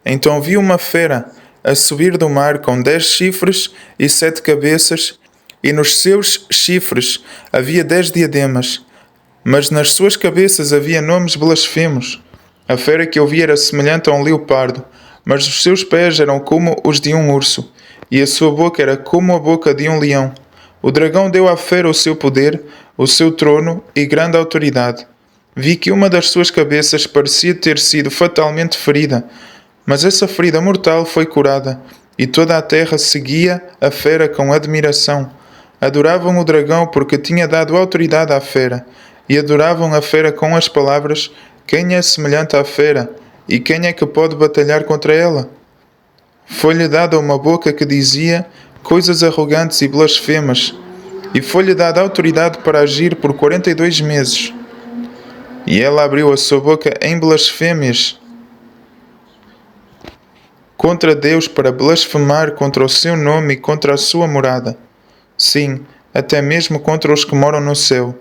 Então viu uma fera a subir do mar com 10 chifres e 7 cabeças, e nos seus chifres havia 10 diademas, mas nas suas cabeças havia nomes blasfemos. A fera que eu vi era semelhante a um leopardo, mas os seus pés eram como os de um urso, e a sua boca era como a boca de um leão. O dragão deu à fera o seu poder, o seu trono e grande autoridade. Vi que uma das suas cabeças parecia ter sido fatalmente ferida, mas essa ferida mortal foi curada, e toda a terra seguia a fera com admiração. Adoravam o dragão porque tinha dado autoridade à fera, e adoravam a fera com as palavras: Quem é semelhante à fera, e quem é que pode batalhar contra ela? Foi-lhe dada uma boca que dizia coisas arrogantes e blasfemas, e foi-lhe dada autoridade para agir por 42 meses. E ela abriu a sua boca em blasfêmias contra Deus, para blasfemar contra o seu nome e contra a sua morada. Sim, até mesmo contra os que moram no céu.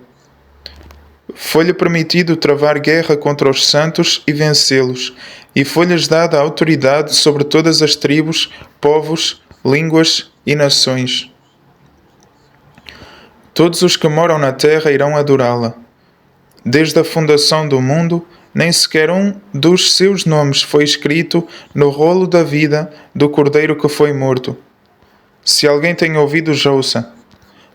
Foi-lhe permitido travar guerra contra os santos e vencê-los, e foi-lhes dada a autoridade sobre todas as tribos, povos, línguas e nações. Todos os que moram na terra irão adorá-la. desde a fundação do mundo, nem sequer um dos seus nomes foi escrito no rolo da vida do Cordeiro que foi morto. Se alguém tem ouvidos, ouça.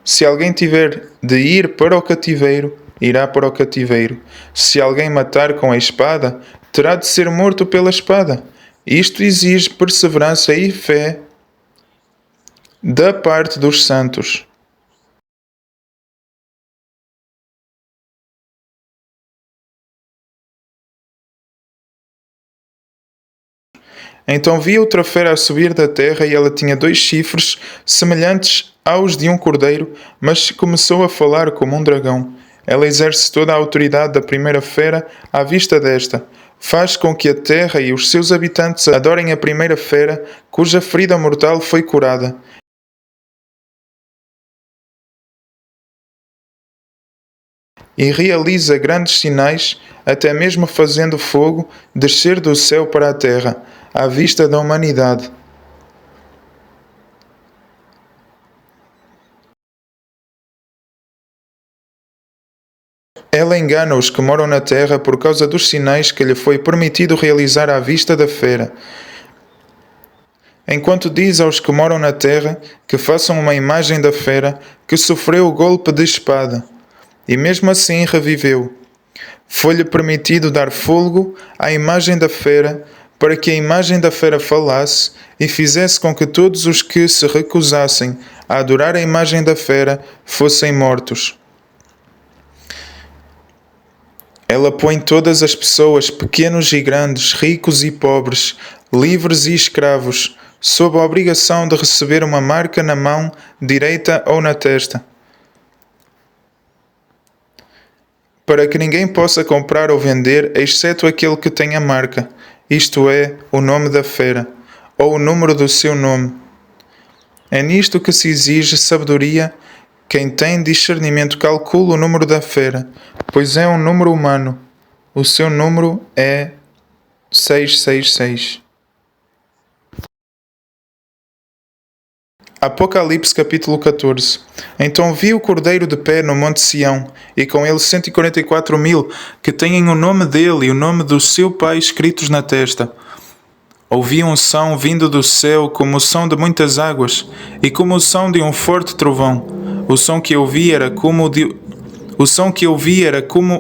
Se alguém tiver de ir para o cativeiro, irá para o cativeiro. Se alguém matar com a espada, terá de ser morto pela espada. Isto exige perseverança e fé da parte dos santos. Então vi outra fera a subir da terra, e ela tinha 2 chifres, semelhantes aos de um cordeiro, mas começou a falar como um dragão. Ela exerce toda a autoridade da primeira fera à vista desta. Faz com que a terra e os seus habitantes adorem a primeira fera, cuja ferida mortal foi curada. E realiza grandes sinais, até mesmo fazendo fogo descer do céu para a terra, à vista da humanidade. Ela engana os que moram na terra por causa dos sinais que lhe foi permitido realizar à vista da fera. Enquanto diz aos que moram na terra que façam uma imagem da fera que sofreu o golpe de espada, e mesmo assim reviveu. Foi-lhe permitido dar fôlego à imagem da fera, para que a imagem da fera falasse e fizesse com que todos os que se recusassem a adorar a imagem da fera fossem mortos. Ela põe todas as pessoas, pequenos e grandes, ricos e pobres, livres e escravos, sob a obrigação de receber uma marca na mão direita ou na testa, para que ninguém possa comprar ou vender, exceto aquele que tem a marca, isto é, o nome da fera, ou o número do seu nome. É nisto que se exige sabedoria. Quem tem discernimento calcula o número da fera, pois é um número humano. O seu número é 666. Apocalipse capítulo 14. Então vi o Cordeiro de pé no monte Sião, e com ele 144.000, que têm o nome dele e o nome do seu Pai escritos na testa. Ouvi um som vindo do céu como o som de muitas águas, e como o som de um forte trovão. O som que eu vi era como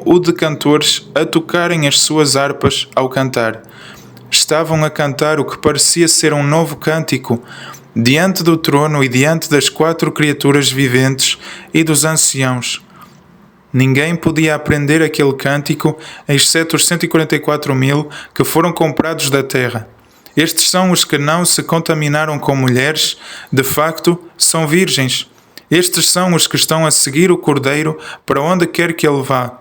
o de cantores a tocarem as suas harpas ao cantar. Estavam a cantar o que parecia ser um novo cântico, diante do trono e diante das 4 criaturas viventes e dos anciãos. Ninguém podia aprender aquele cântico, exceto os 144.000 que foram comprados da terra. Estes são os que não se contaminaram com mulheres, de facto, são virgens. Estes são os que estão a seguir o Cordeiro para onde quer que ele vá.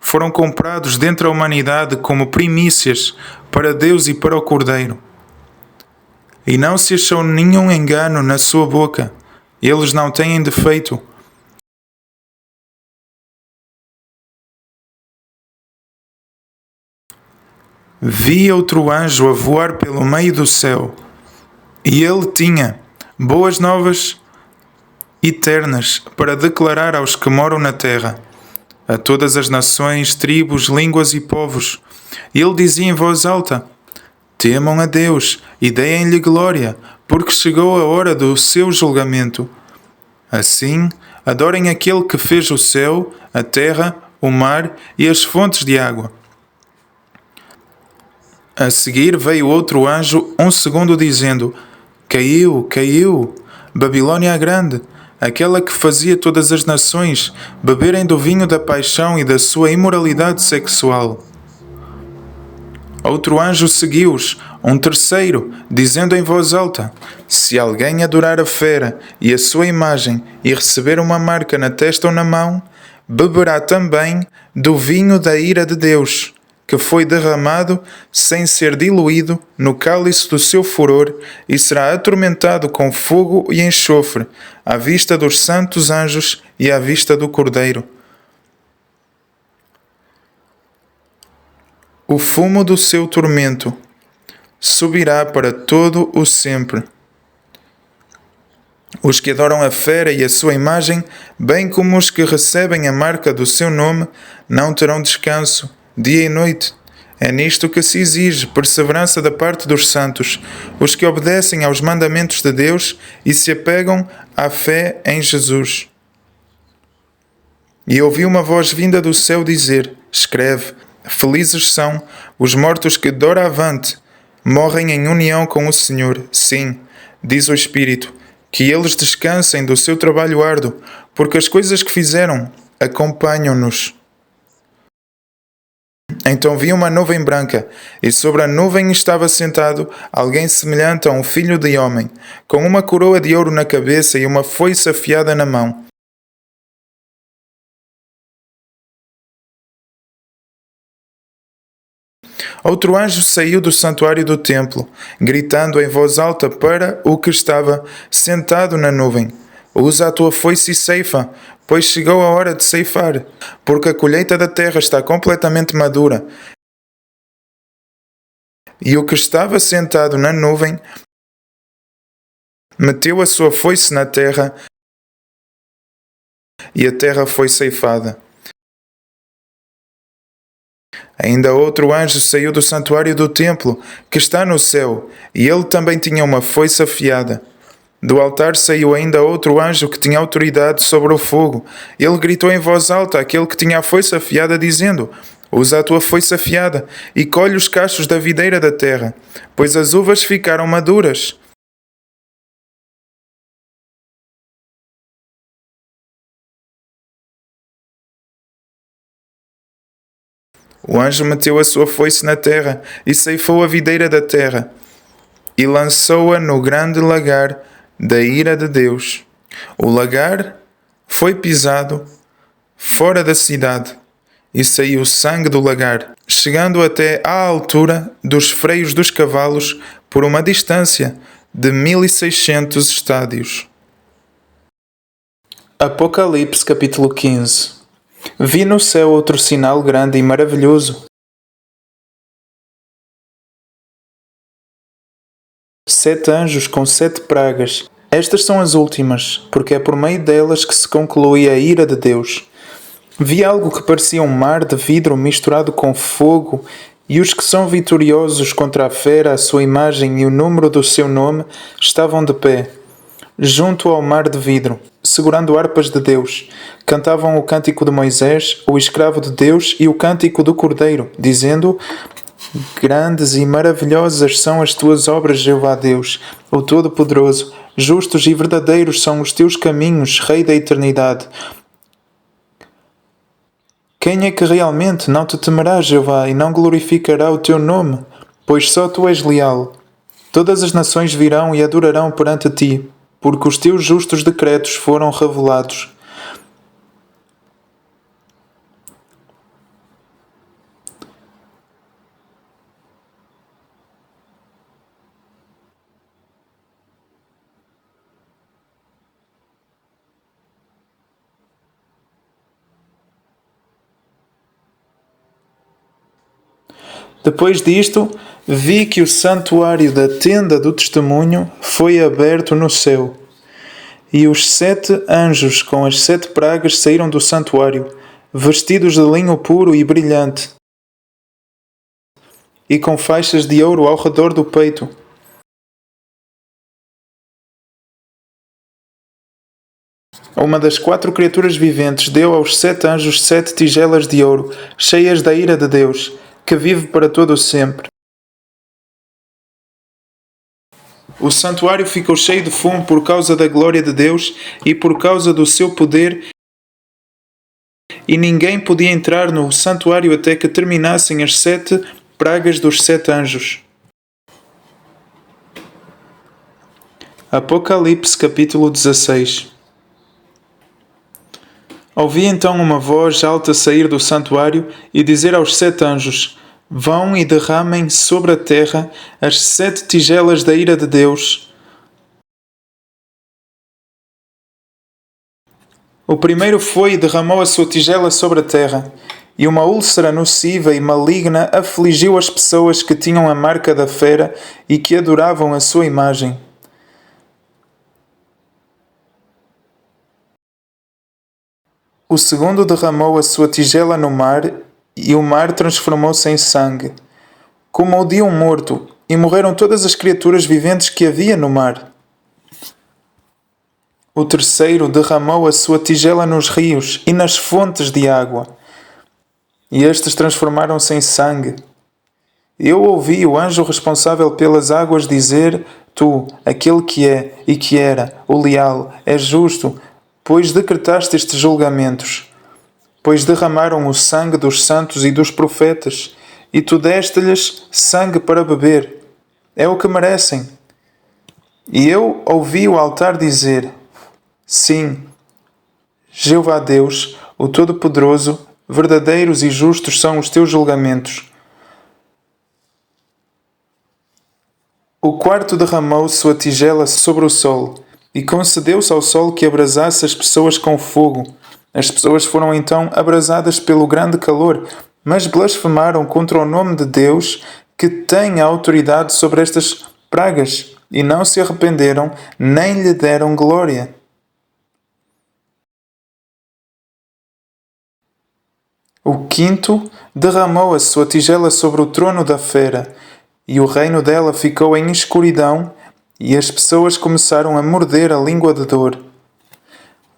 Foram comprados dentre a humanidade como primícias para Deus e para o Cordeiro. E não se achou nenhum engano na sua boca. Eles não têm defeito. Vi outro anjo a voar pelo meio do céu, e ele tinha boas novas eternas para declarar aos que moram na terra, a todas as nações, tribos, línguas e povos. Ele dizia em voz alta: temam a Deus e deem-lhe glória, porque chegou a hora do seu julgamento. Assim, adorem aquele que fez o céu, a terra, o mar e as fontes de água. A seguir veio outro anjo, um segundo, dizendo: caiu, caiu, Babilônia a grande, aquela que fazia todas as nações beberem do vinho da paixão e da sua imoralidade sexual. Outro anjo seguiu-os, um terceiro, dizendo em voz alta: se alguém adorar a fera e a sua imagem e receber uma marca na testa ou na mão, beberá também do vinho da ira de Deus, que foi derramado sem ser diluído no cálice do seu furor, e será atormentado com fogo e enxofre, à vista dos santos anjos e à vista do Cordeiro. O fumo do seu tormento subirá para todo o sempre. Os que adoram a fera e a sua imagem, bem como os que recebem a marca do seu nome, não terão descanso, dia e noite. É nisto que se exige perseverança da parte dos santos, os que obedecem aos mandamentos de Deus e se apegam à fé em Jesus. E ouvi uma voz vinda do céu dizer: Escreve, felizes são os mortos que doravante morrem em união com o Senhor. Sim, diz o Espírito, que eles descansem do seu trabalho árduo, porque as coisas que fizeram acompanham-nos. Então vi uma nuvem branca, e sobre a nuvem estava sentado alguém semelhante a um filho de homem, com uma coroa de ouro na cabeça e uma foice afiada na mão. Outro anjo saiu do santuário do templo, gritando em voz alta para o que estava sentado na nuvem: Usa a tua foice e ceifa, pois chegou a hora de ceifar, porque a colheita da terra está completamente madura. E o que estava sentado na nuvem meteu a sua foice na terra, e a terra foi ceifada. Ainda outro anjo saiu do santuário do templo, que está no céu, e ele também tinha uma foice afiada. Do altar saiu ainda outro anjo que tinha autoridade sobre o fogo. Ele gritou em voz alta àquele que tinha a foice afiada, dizendo: Usa a tua foice afiada e colhe os cachos da videira da terra, pois as uvas ficaram maduras. O anjo meteu a sua foice na terra e ceifou a videira da terra e lançou-a no grande lagar da ira de Deus. O lagar foi pisado fora da cidade e saiu sangue do lagar, chegando até à altura dos freios dos cavalos por uma distância de 1600 estádios. Apocalipse capítulo 15. Vi no céu outro sinal grande e maravilhoso. 7 anjos com 7 pragas. Estas são as últimas, porque é por meio delas que se conclui a ira de Deus. Vi algo que parecia um mar de vidro misturado com fogo, e os que são vitoriosos contra a fera, a sua imagem e o número do seu nome, estavam de pé, junto ao mar de vidro, segurando harpas de Deus. Cantavam o cântico de Moisés, o escravo de Deus, e o cântico do Cordeiro, dizendo: Grandes e maravilhosas são as tuas obras, Jeová Deus, o Todo-Poderoso. Justos e verdadeiros são os teus caminhos, Rei da eternidade. Quem é que realmente não te temerá, Jeová, e não glorificará o teu nome? Pois só tu és leal. Todas as nações virão e adorarão perante ti, porque os teus justos decretos foram revelados. Depois disto, vi que o santuário da tenda do testemunho foi aberto no céu. E os 7 anjos com as 7 pragas saíram do santuário, vestidos de linho puro e brilhante, e com faixas de ouro ao redor do peito. Uma das 4 criaturas viventes deu aos 7 anjos 7 tigelas de ouro, cheias da ira de Deus, que vive para todo o sempre. O santuário ficou cheio de fumo por causa da glória de Deus e por causa do seu poder, e ninguém podia entrar no santuário até que terminassem as 7 pragas dos 7 anjos. Apocalipse capítulo 16. Ouvi então uma voz alta sair do santuário e dizer aos 7 anjos: Vão e derramem sobre a terra as 7 tigelas da ira de Deus. O primeiro foi e derramou a sua tigela sobre a terra, e uma úlcera nociva e maligna afligiu as pessoas que tinham a marca da fera e que adoravam a sua imagem. O segundo derramou a sua tigela no mar, e o mar transformou-se em sangue, como ao dia um morto, e morreram todas as criaturas viventes que havia no mar. O terceiro derramou a sua tigela nos rios e nas fontes de água, e estes transformaram-se em sangue. Eu ouvi o anjo responsável pelas águas dizer: Tu, aquele que é e que era, o leal, és justo, pois decretaste estes julgamentos. Pois derramaram o sangue dos santos e dos profetas, e tu deste-lhes sangue para beber. É o que merecem. E eu ouvi o altar dizer: Sim, Jeová Deus, o Todo-Poderoso, verdadeiros e justos são os teus julgamentos. O quarto derramou sua tigela sobre o sol, e concedeu-se ao sol que abrasasse as pessoas com fogo. As pessoas foram então abrasadas pelo grande calor, mas blasfemaram contra o nome de Deus, que tem a autoridade sobre estas pragas, e não se arrependeram, nem lhe deram glória. O quinto derramou a sua tigela sobre o trono da fera, e o reino dela ficou em escuridão, e as pessoas começaram a morder a língua de dor.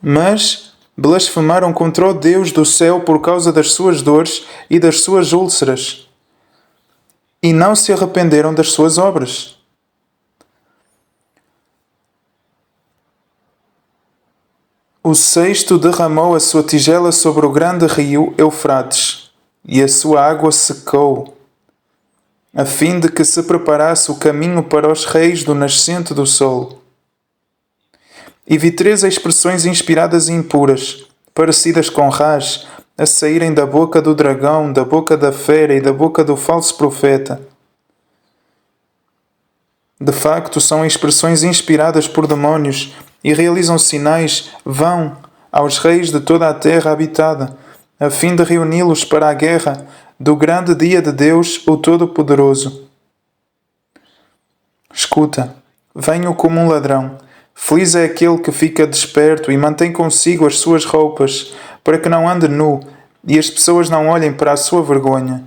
Mas blasfemaram contra o Deus do céu por causa das suas dores e das suas úlceras, e não se arrependeram das suas obras. O sexto derramou a sua tigela sobre o grande rio Eufrates, e a sua água secou, a fim de que se preparasse o caminho para os reis do nascente do sol. E vi 3 expressões inspiradas e impuras, parecidas com rás, a saírem da boca do dragão, da boca da fera e da boca do falso profeta. De facto, são expressões inspiradas por demónios e realizam sinais, vão aos reis de toda a terra habitada, a fim de reuni-los para a guerra do grande dia de Deus, o Todo-Poderoso. Escuta, venho como um ladrão. Feliz é aquele que fica desperto e mantém consigo as suas roupas, para que não ande nu e as pessoas não olhem para a sua vergonha.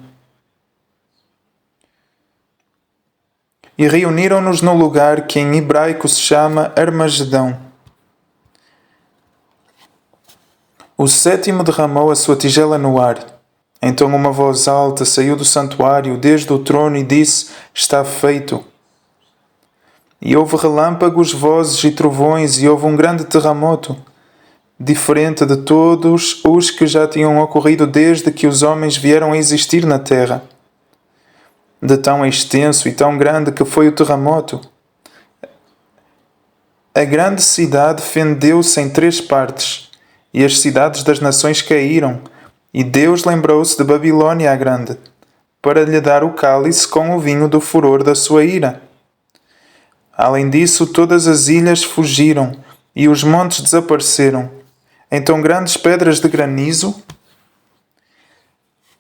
E reuniram-nos no lugar que em hebraico se chama Armagedão. O sétimo derramou a sua tigela no ar. Então uma voz alta saiu do santuário desde o trono e disse: Está feito. E houve relâmpagos, vozes e trovões, e houve um grande terremoto, diferente de todos os que já tinham ocorrido desde que os homens vieram a existir na terra. De tão extenso e tão grande que foi o terremoto. A grande cidade fendeu-se em 3 partes, e as cidades das nações caíram, e Deus lembrou-se de Babilônia a Grande, para lhe dar o cálice com o vinho do furor da sua ira. Além disso, todas as ilhas fugiram, e os montes desapareceram. Então grandes pedras de granizo,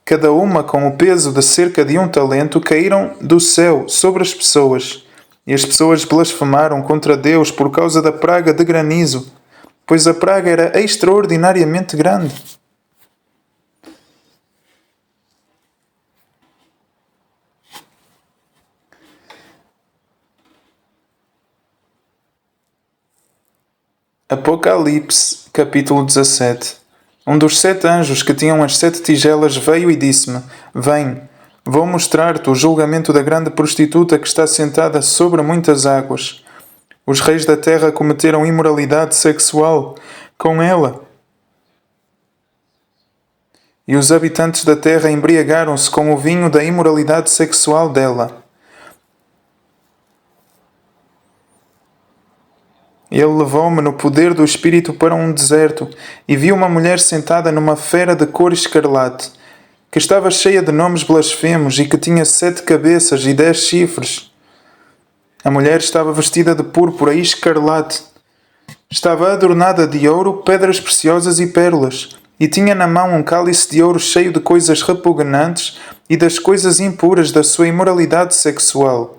cada uma com o peso de cerca de 1 talento, caíram do céu sobre as pessoas, e as pessoas blasfemaram contra Deus por causa da praga de granizo, pois a praga era extraordinariamente grande. Apocalipse, capítulo 17. Um dos 7 anjos que tinham as 7 tigelas veio e disse-me: Vem, vou mostrar-te o julgamento da grande prostituta que está sentada sobre muitas águas. Os reis da terra cometeram imoralidade sexual com ela. E os habitantes da terra embriagaram-se com o vinho da imoralidade sexual dela. Ele levou-me no poder do Espírito para um deserto e vi uma mulher sentada numa fera de cor escarlate, que estava cheia de nomes blasfemos e que tinha 7 cabeças e 10 chifres. A mulher estava vestida de púrpura e escarlate. Estava adornada de ouro, pedras preciosas e pérolas, e tinha na mão um cálice de ouro cheio de coisas repugnantes e das coisas impuras da sua imoralidade sexual.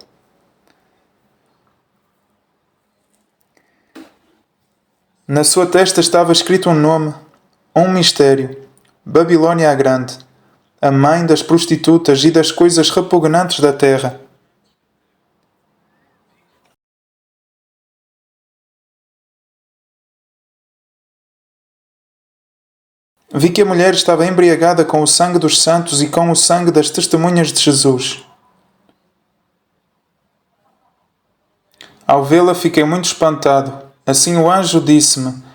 Na sua testa estava escrito um nome, Um mistério. Babilônia a Grande, a mãe das prostitutas e das coisas repugnantes da terra. Vi que a mulher estava embriagada com o sangue dos santos e com o sangue das testemunhas de Jesus. Ao vê-la fiquei muito espantado. Assim o anjo disse-me: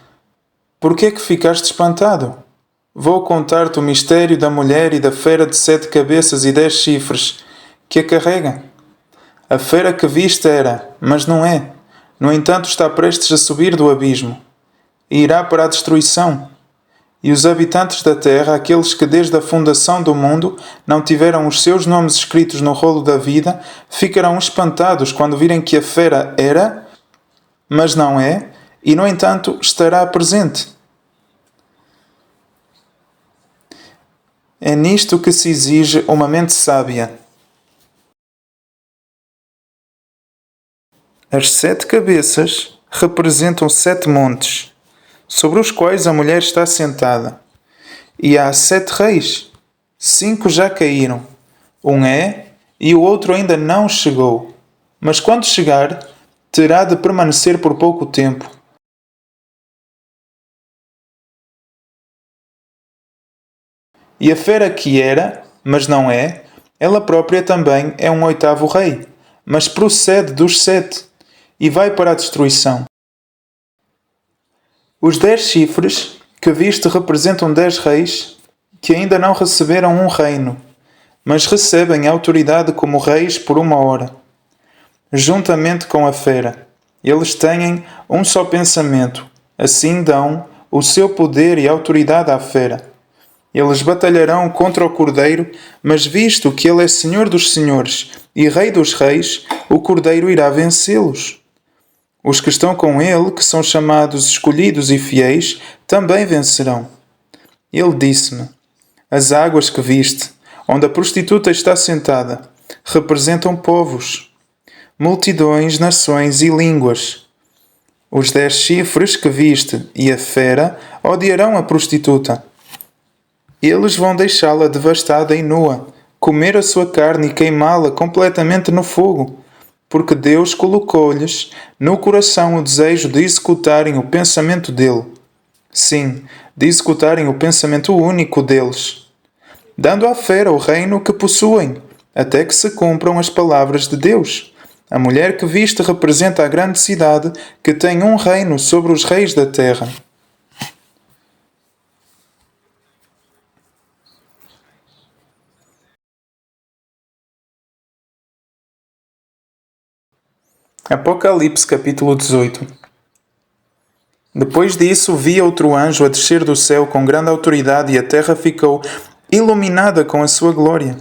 Por que é que ficaste espantado? Vou contar-te o mistério da mulher e da fera de 7 cabeças e 10 chifres, que a carrega. A fera que viste era, mas não é. No entanto está prestes a subir do abismo. E irá para a destruição. E os habitantes da terra, aqueles que desde a fundação do mundo não tiveram os seus nomes escritos no rolo da vida, ficarão espantados quando virem que a fera era, mas não é, e no entanto estará presente. É nisto que se exige uma mente sábia. As 7 cabeças representam 7 montes, sobre os quais a mulher está sentada. E há 7 reis. 5 já caíram. Um é, e o outro ainda não chegou. Mas quando chegar, terá de permanecer por pouco tempo. E a fera que era, mas não é, ela própria também é um 8º rei, mas procede dos 7, e vai para a destruição. Os 10 chifres que viste representam 10 reis que ainda não receberam um reino, mas recebem autoridade como reis por 1 hora. Juntamente com a fera, eles têm um só pensamento, assim dão o seu poder e autoridade à fera. Eles batalharão contra o Cordeiro, mas visto que ele é Senhor dos senhores e Rei dos reis, o Cordeiro irá vencê-los. Os que estão com ele, que são chamados escolhidos e fiéis, também vencerão. Ele disse-me: As águas que viste, onde a prostituta está sentada, representam povos, multidões, nações e línguas. Os 10 chifres que viste e a fera odiarão a prostituta. Eles vão deixá-la devastada e nua, comer a sua carne e queimá-la completamente no fogo, porque Deus colocou-lhes no coração o desejo de executarem o pensamento dele. Sim, de executarem o pensamento único deles, dando à fera o reino que possuem, até que se cumpram as palavras de Deus. A mulher que viste representa a grande cidade que tem um reino sobre os reis da terra. Apocalipse capítulo 18. Depois disso vi outro anjo a descer do céu com grande autoridade e a terra ficou iluminada com a sua glória.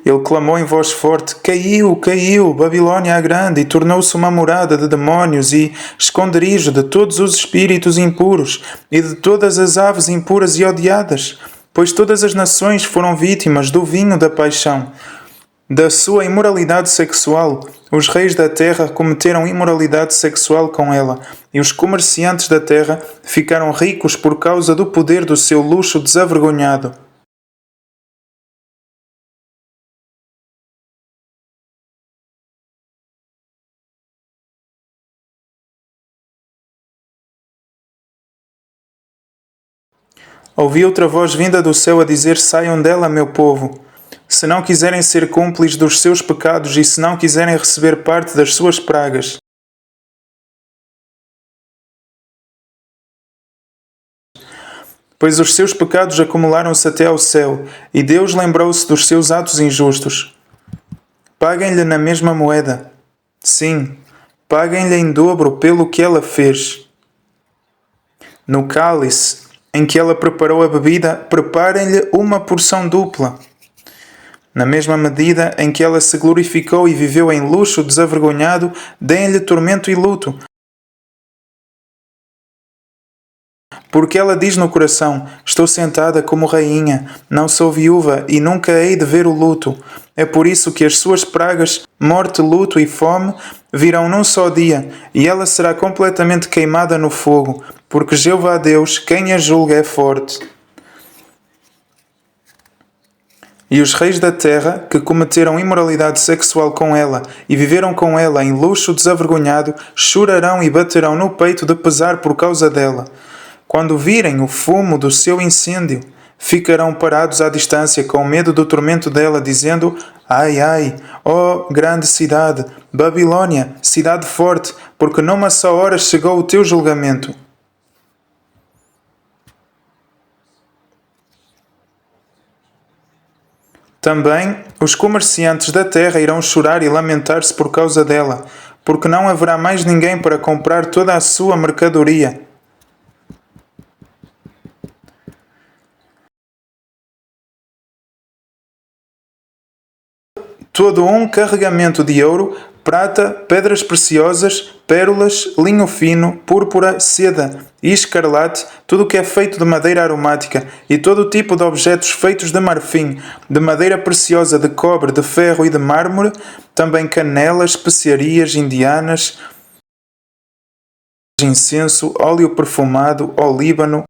Ele clamou em voz forte: Caiu, caiu, Babilônia a Grande, e tornou-se uma morada de demónios e esconderijo de todos os espíritos impuros e de todas as aves impuras e odiadas, pois todas as nações foram vítimas do vinho da paixão, da sua imoralidade sexual. Os reis da terra cometeram imoralidade sexual com ela, e os comerciantes da terra ficaram ricos por causa do poder do seu luxo desavergonhado. Ouvi outra voz vinda do céu a dizer: Saiam dela, meu povo. Se não quiserem ser cúmplices dos seus pecados e se não quiserem receber parte das suas pragas. Pois os seus pecados acumularam-se até ao céu, e Deus lembrou-se dos seus atos injustos. Paguem-lhe na mesma moeda. Sim, paguem-lhe em dobro pelo que ela fez. No cálice em que ela preparou a bebida, preparem-lhe uma porção dupla. Na mesma medida em que ela se glorificou e viveu em luxo desavergonhado, deem-lhe tormento e luto. Porque ela diz no coração: Estou sentada como rainha, não sou viúva e nunca hei de ver o luto. É por isso que as suas pragas, morte, luto e fome, virão num só dia, e ela será completamente queimada no fogo, porque Jeová Deus, quem a julga, é forte. E os reis da terra, que cometeram imoralidade sexual com ela e viveram com ela em luxo desavergonhado, chorarão e baterão no peito de pesar por causa dela. Quando virem o fumo do seu incêndio, ficarão parados à distância com medo do tormento dela, dizendo: Ai, ai, ó grande cidade, Babilônia, cidade forte, porque numa só hora chegou o teu julgamento. Também os comerciantes da terra irão chorar e lamentar-se por causa dela, porque não haverá mais ninguém para comprar toda a sua mercadoria. Todo um carregamento de ouro, prata, pedras preciosas, pérolas, linho fino, púrpura, seda e escarlate, tudo o que é feito de madeira aromática e todo o tipo de objetos feitos de marfim, de madeira preciosa, de cobre, de ferro e de mármore, também canelas, especiarias indianas, incenso, óleo perfumado, olíbano,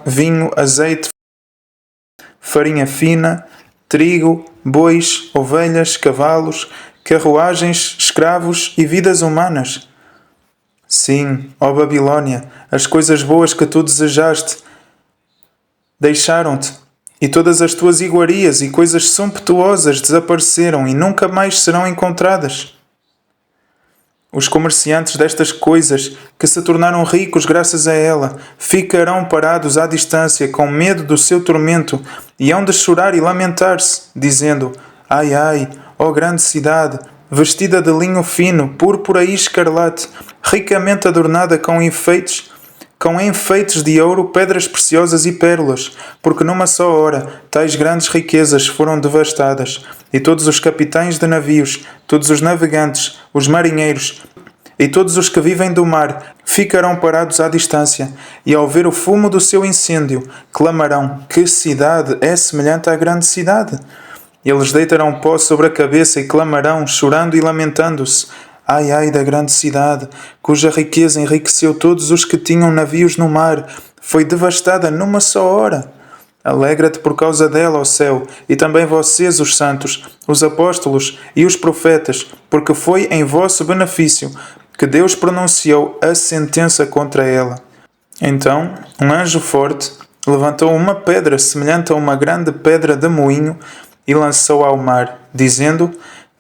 vinho, azeite, farinha fina, trigo, bois, ovelhas, cavalos, carruagens, escravos e vidas humanas. Sim, ó Babilônia, as coisas boas que tu desejaste deixaram-te, e todas as tuas iguarias e coisas sumptuosas desapareceram e nunca mais serão encontradas. Os comerciantes destas coisas, que se tornaram ricos graças a ela, ficarão parados à distância com medo do seu tormento e hão de chorar e lamentar-se, dizendo: Ai, ai, ó grande cidade, vestida de linho fino, púrpura e escarlate, ricamente adornada com enfeites de ouro, pedras preciosas e pérolas, porque numa só hora tais grandes riquezas foram devastadas, e todos os capitães de navios, todos os navegantes, os marinheiros e todos os que vivem do mar ficarão parados à distância, e ao ver o fumo do seu incêndio, clamarão: Que cidade é semelhante à grande cidade? Eles deitarão pó sobre a cabeça e clamarão, chorando e lamentando-se: Ai, ai da grande cidade, cuja riqueza enriqueceu todos os que tinham navios no mar, foi devastada numa só hora. Alegra-te por causa dela, ó céu, e também vocês, os santos, os apóstolos e os profetas, porque foi em vosso benefício que Deus pronunciou a sentença contra ela. Então, um anjo forte levantou uma pedra semelhante a uma grande pedra de moinho e lançou ao mar, dizendo: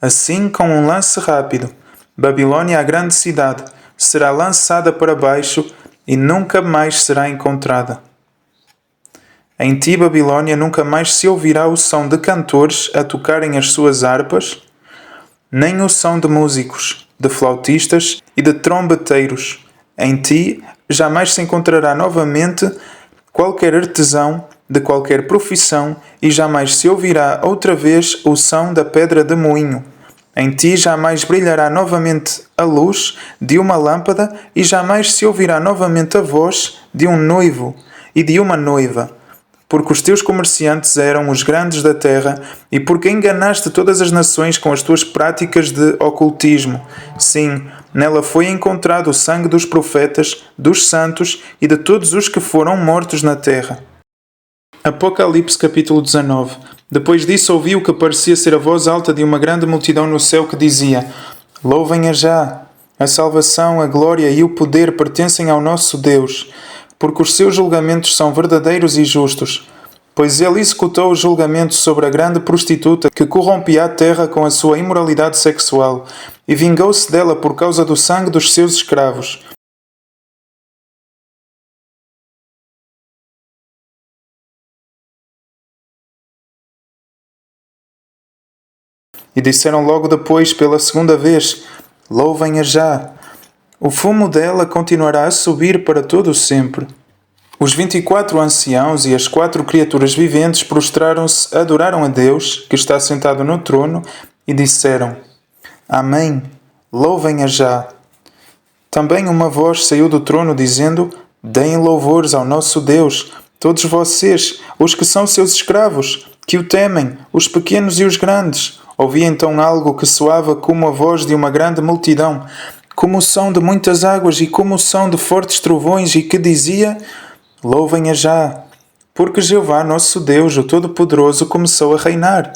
Assim, com um lance rápido, Babilônia, a grande cidade, será lançada para baixo e nunca mais será encontrada. Em ti, Babilônia, nunca mais se ouvirá o som de cantores a tocarem as suas harpas, nem o som de músicos, de flautistas e de trombeteiros. Em ti jamais se encontrará novamente qualquer artesão de qualquer profissão e jamais se ouvirá outra vez o som da pedra de moinho. Em ti jamais brilhará novamente a luz de uma lâmpada e jamais se ouvirá novamente a voz de um noivo e de uma noiva. Porque os teus comerciantes eram os grandes da terra e porque enganaste todas as nações com as tuas práticas de ocultismo. Sim, nela foi encontrado o sangue dos profetas, dos santos e de todos os que foram mortos na terra. Apocalipse capítulo 19. Depois disso ouvi o que parecia ser a voz alta de uma grande multidão no céu que dizia: Louvem-a já! A salvação, a glória e o poder pertencem ao nosso Deus, porque os seus julgamentos são verdadeiros e justos. Pois ele executou o julgamento sobre a grande prostituta que corrompia a terra com a sua imoralidade sexual, e vingou-se dela por causa do sangue dos seus escravos. E disseram logo depois, pela segunda vez: Louvem-a já! O fumo dela continuará a subir para todo o sempre. Os 24 anciãos e as 4 criaturas viventes prostraram-se, adoraram a Deus, que está sentado no trono, e disseram: Amém! Louvem-a já! Também uma voz saiu do trono dizendo: Deem louvores ao nosso Deus, todos vocês, os que são seus escravos, que o temem, os pequenos e os grandes, Ouvi então algo que soava como a voz de uma grande multidão, como o som de muitas águas e como o som de fortes trovões, e que dizia: Louvem-a já, porque Jeová, nosso Deus, o Todo-Poderoso, começou a reinar.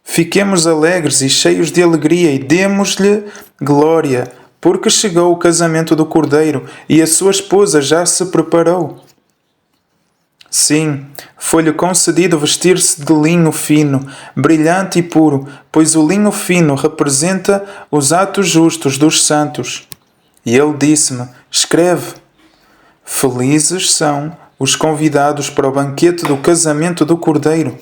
Fiquemos alegres e cheios de alegria e demos-lhe glória, porque chegou o casamento do Cordeiro e a sua esposa já se preparou. Sim, foi-lhe concedido vestir-se de linho fino, brilhante e puro, pois o linho fino representa os atos justos dos santos. E ele disse-me: Escreve: Felizes são os convidados para o banquete do casamento do Cordeiro.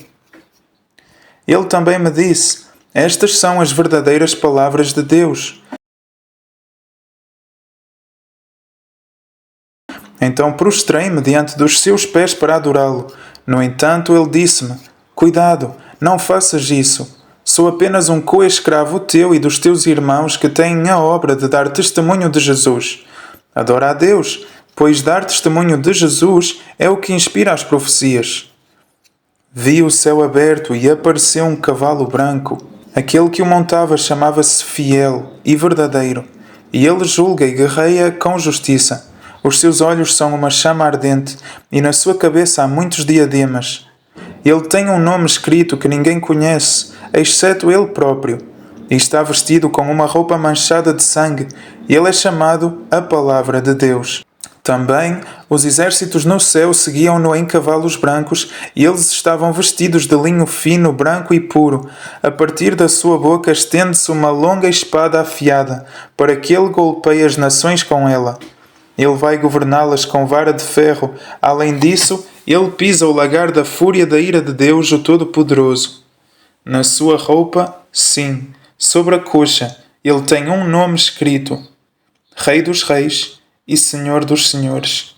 Ele também me disse: Estas são as verdadeiras palavras de Deus. Então prostrei-me diante dos seus pés para adorá-lo. No entanto, ele disse-me: Cuidado, não faças isso. Sou apenas um co-escravo teu e dos teus irmãos que têm a obra de dar testemunho de Jesus. Adora a Deus, pois dar testemunho de Jesus é o que inspira as profecias. Vi o céu aberto e apareceu um cavalo branco. Aquele que o montava chamava-se Fiel e Verdadeiro, e ele julga e guerreia com justiça. Os seus olhos são uma chama ardente, e na sua cabeça há muitos diademas. Ele tem um nome escrito que ninguém conhece, exceto ele próprio, e está vestido com uma roupa manchada de sangue, e ele é chamado a Palavra de Deus. Também os exércitos no céu seguiam-no em cavalos brancos, e eles estavam vestidos de linho fino, branco e puro. A partir da sua boca estende-se uma longa espada afiada, para que ele golpeie as nações com ela. Ele vai governá-las com vara de ferro. Além disso, ele pisa o lagar da fúria da ira de Deus, o Todo-Poderoso. Na sua roupa, sim, sobre a coxa, ele tem um nome escrito: Rei dos Reis e Senhor dos Senhores.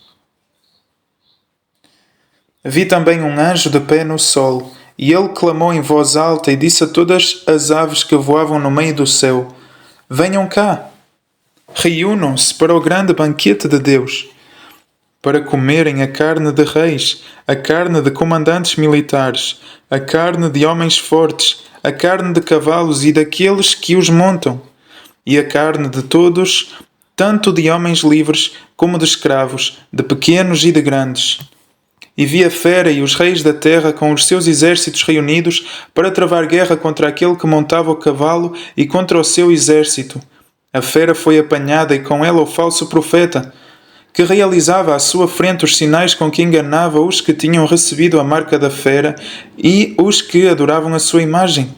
Vi também um anjo de pé no sol, e ele clamou em voz alta e disse a todas as aves que voavam no meio do céu: Venham cá! Reúnam-se para o grande banquete de Deus, para comerem a carne de reis, a carne de comandantes militares, a carne de homens fortes, a carne de cavalos e daqueles que os montam, e a carne de todos, tanto de homens livres como de escravos, de pequenos e de grandes. E vi a fera e os reis da terra com os seus exércitos reunidos para travar guerra contra aquele que montava o cavalo e contra o seu exército. A fera foi apanhada e com ela o falso profeta, que realizava à sua frente os sinais com que enganava os que tinham recebido a marca da fera e os que adoravam a sua imagem.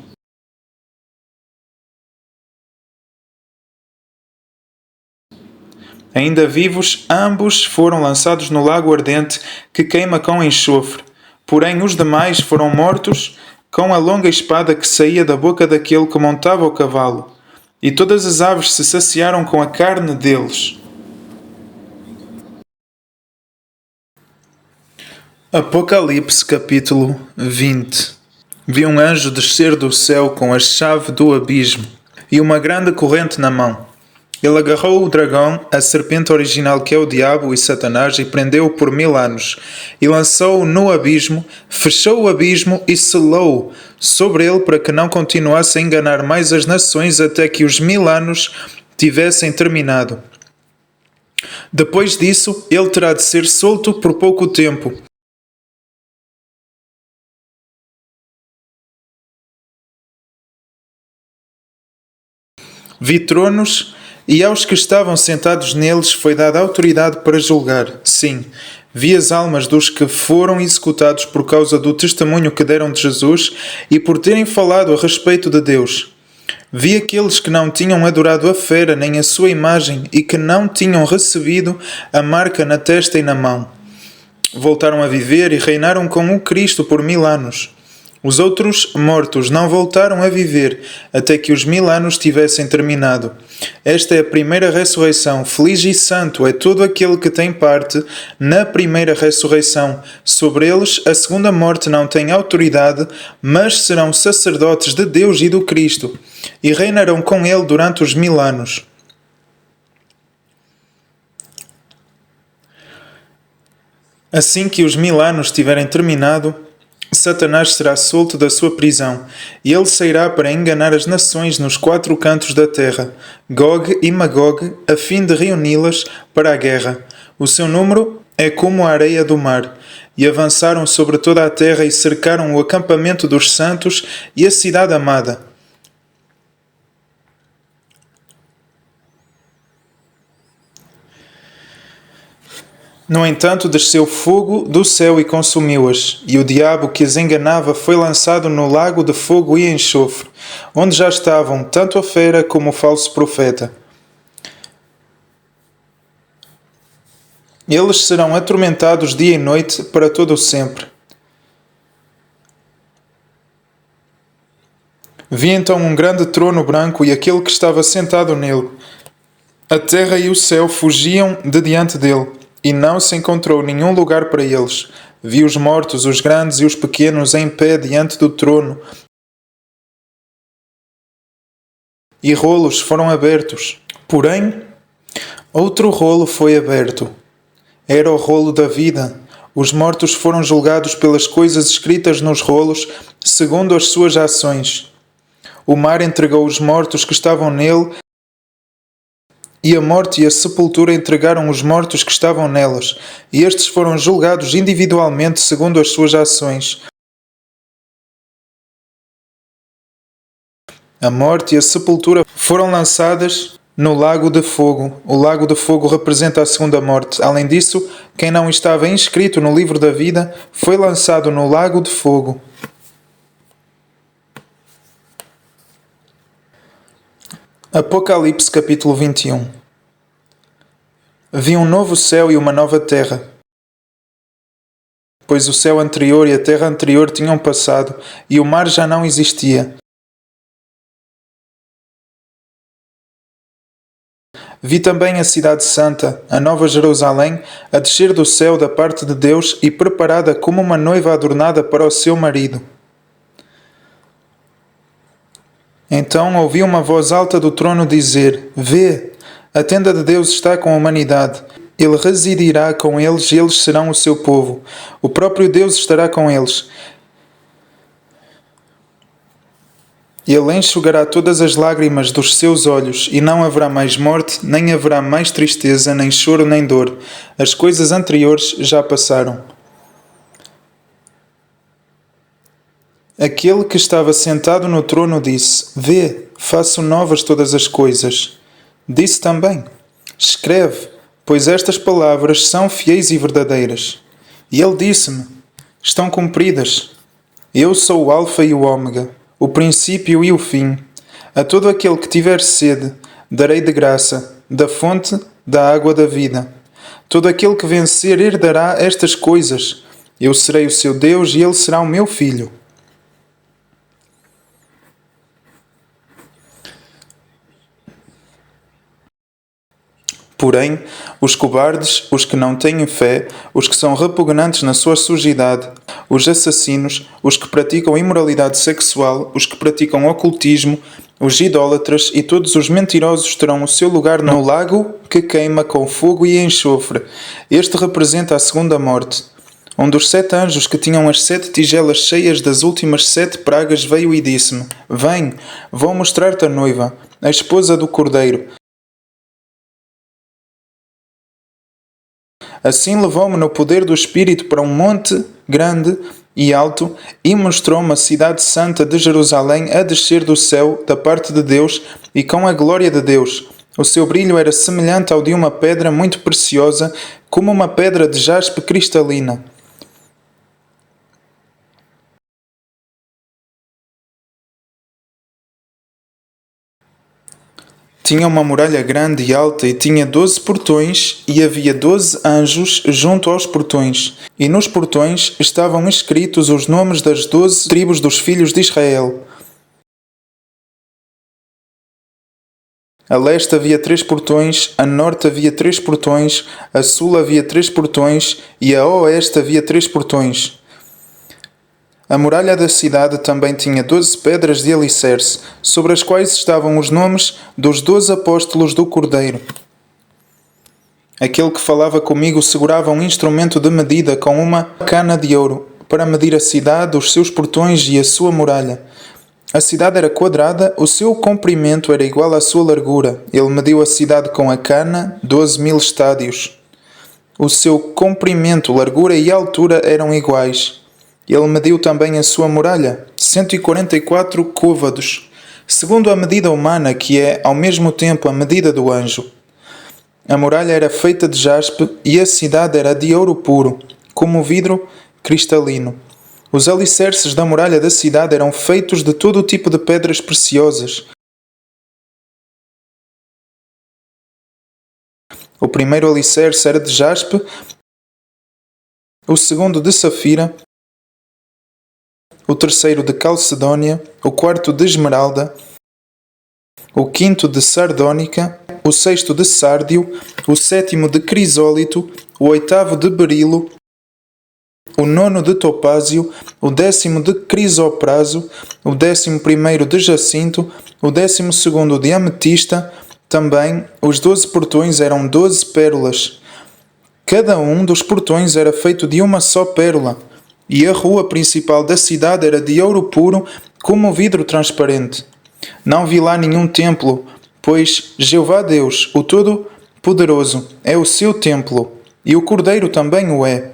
Ainda vivos, ambos foram lançados no lago ardente que queima com enxofre. Porém os demais foram mortos com a longa espada que saía da boca daquele que montava o cavalo. E todas as aves se saciaram com a carne deles. Apocalipse capítulo 20. Vi um anjo descer do céu com a chave do abismo e uma grande corrente na mão. Ele agarrou o dragão, a serpente original que é o diabo e Satanás, e prendeu-o por 1000 anos, e lançou-o no abismo, fechou o abismo e selou sobre ele para que não continuasse a enganar mais as nações até que os 1000 anos tivessem terminado. Depois disso, ele terá de ser solto por pouco tempo. Vi tronos, e aos que estavam sentados neles foi dada autoridade para julgar. Sim, vi as almas dos que foram executados por causa do testemunho que deram de Jesus e por terem falado a respeito de Deus. Vi aqueles que não tinham adorado a fera nem a sua imagem e que não tinham recebido a marca na testa e na mão. Voltaram a viver e reinaram com o Cristo por 1000 anos. Os outros mortos não voltaram a viver até que os 1000 anos tivessem terminado. Esta é a primeira ressurreição. Feliz e santo é todo aquele que tem parte na primeira ressurreição. Sobre eles a segunda morte não tem autoridade, mas serão sacerdotes de Deus e do Cristo, e reinarão com ele durante os 1000 anos. Assim que os 1000 anos tiverem terminado, Satanás será solto da sua prisão, e ele sairá para enganar as nações nos 4 cantos da terra, Gog e Magog, a fim de reuni-las para a guerra. O seu número é como a areia do mar. E avançaram sobre toda a terra e cercaram o acampamento dos santos e a cidade amada. No entanto, desceu fogo do céu e consumiu-as, e o diabo que as enganava foi lançado no lago de fogo e enxofre, onde já estavam tanto a fera como o falso profeta. Eles serão atormentados dia e noite para todo o sempre. Vi então um grande trono branco e aquele que estava sentado nele. A terra e o céu fugiam de diante dele, e não se encontrou nenhum lugar para eles. Vi os mortos, os grandes e os pequenos, em pé diante do trono. E rolos foram abertos. Porém, outro rolo foi aberto. Era o rolo da vida. Os mortos foram julgados pelas coisas escritas nos rolos, segundo as suas ações. O mar entregou os mortos que estavam nele, e a morte e a sepultura entregaram os mortos que estavam nelas, e estes foram julgados individualmente segundo as suas ações. A morte e a sepultura foram lançadas no lago de fogo. O lago de fogo representa a segunda morte. Além disso, quem não estava inscrito no livro da vida foi lançado no lago de fogo. Apocalipse capítulo 21. Vi um novo céu e uma nova terra, pois o céu anterior e a terra anterior tinham passado, e o mar já não existia. Vi também a cidade santa, a nova Jerusalém, a descer do céu da parte de Deus e preparada como uma noiva adornada para o seu marido. Então ouvi uma voz alta do trono dizer: Vê, a tenda de Deus está com a humanidade. Ele residirá com eles e eles serão o seu povo. O próprio Deus estará com eles. Ele enxugará todas as lágrimas dos seus olhos, e não haverá mais morte, nem haverá mais tristeza, nem choro, nem dor. As coisas anteriores já passaram. Aquele que estava sentado no trono disse: Vê, faço novas todas as coisas. Disse também: Escreve, pois estas palavras são fiéis e verdadeiras. E ele disse-me: Estão cumpridas. Eu sou o Alfa e o Ômega, o princípio e o fim. A todo aquele que tiver sede, darei de graça, da fonte da água da vida. Todo aquele que vencer herdará estas coisas. Eu serei o seu Deus e ele será o meu filho. Porém, os cobardes, os que não têm fé, os que são repugnantes na sua sujidade, os assassinos, os que praticam imoralidade sexual, os que praticam ocultismo, os idólatras e todos os mentirosos terão o seu lugar no lago que queima com fogo e enxofre. Este representa a segunda morte. Um dos 7 anjos que tinham as 7 tigelas cheias das últimas 7 pragas veio e disse-me: Vem, vou mostrar-te a noiva, a esposa do Cordeiro. Assim levou-me no poder do Espírito para um monte grande e alto e mostrou-me a cidade santa de Jerusalém a descer do céu da parte de Deus e com a glória de Deus. O seu brilho era semelhante ao de uma pedra muito preciosa, como uma pedra de jaspe cristalina. Tinha uma muralha grande e alta e tinha 12 portões e havia 12 anjos junto aos portões. E nos portões estavam escritos os nomes das 12 tribos dos filhos de Israel. A leste havia 3 portões, a norte havia 3 portões, a sul havia 3 portões e a oeste havia 3 portões. A muralha da cidade também tinha 12 pedras de alicerce, sobre as quais estavam os nomes dos 12 apóstolos do Cordeiro. Aquele que falava comigo segurava um instrumento de medida com uma cana de ouro, para medir a cidade, os seus portões e a sua muralha. A cidade era quadrada, o seu comprimento era igual à sua largura. Ele mediu a cidade com a cana, 12.000 estádios. O seu comprimento, largura e altura eram iguais. Ele mediu também a sua muralha, 144 côvados, segundo a medida humana, que é, ao mesmo tempo, a medida do anjo. A muralha era feita de jaspe e a cidade era de ouro puro, como vidro cristalino. Os alicerces da muralha da cidade eram feitos de todo o tipo de pedras preciosas. O primeiro alicerce era de jaspe, o segundo de safira, o terceiro de calcedónia, o quarto de esmeralda, o quinto de sardônica, o sexto de sárdio, o sétimo de crisólito, o oitavo de berilo, o nono de topázio, o 10º de crisopraso, o 11º de jacinto, o 12º de ametista. Também os 12 portões eram 12 pérolas. Cada um dos portões era feito de uma só pérola, e a rua principal da cidade era de ouro puro, como vidro transparente. Não vi lá nenhum templo, pois Jeová Deus, o Todo-Poderoso, é o seu templo, e o Cordeiro também o é.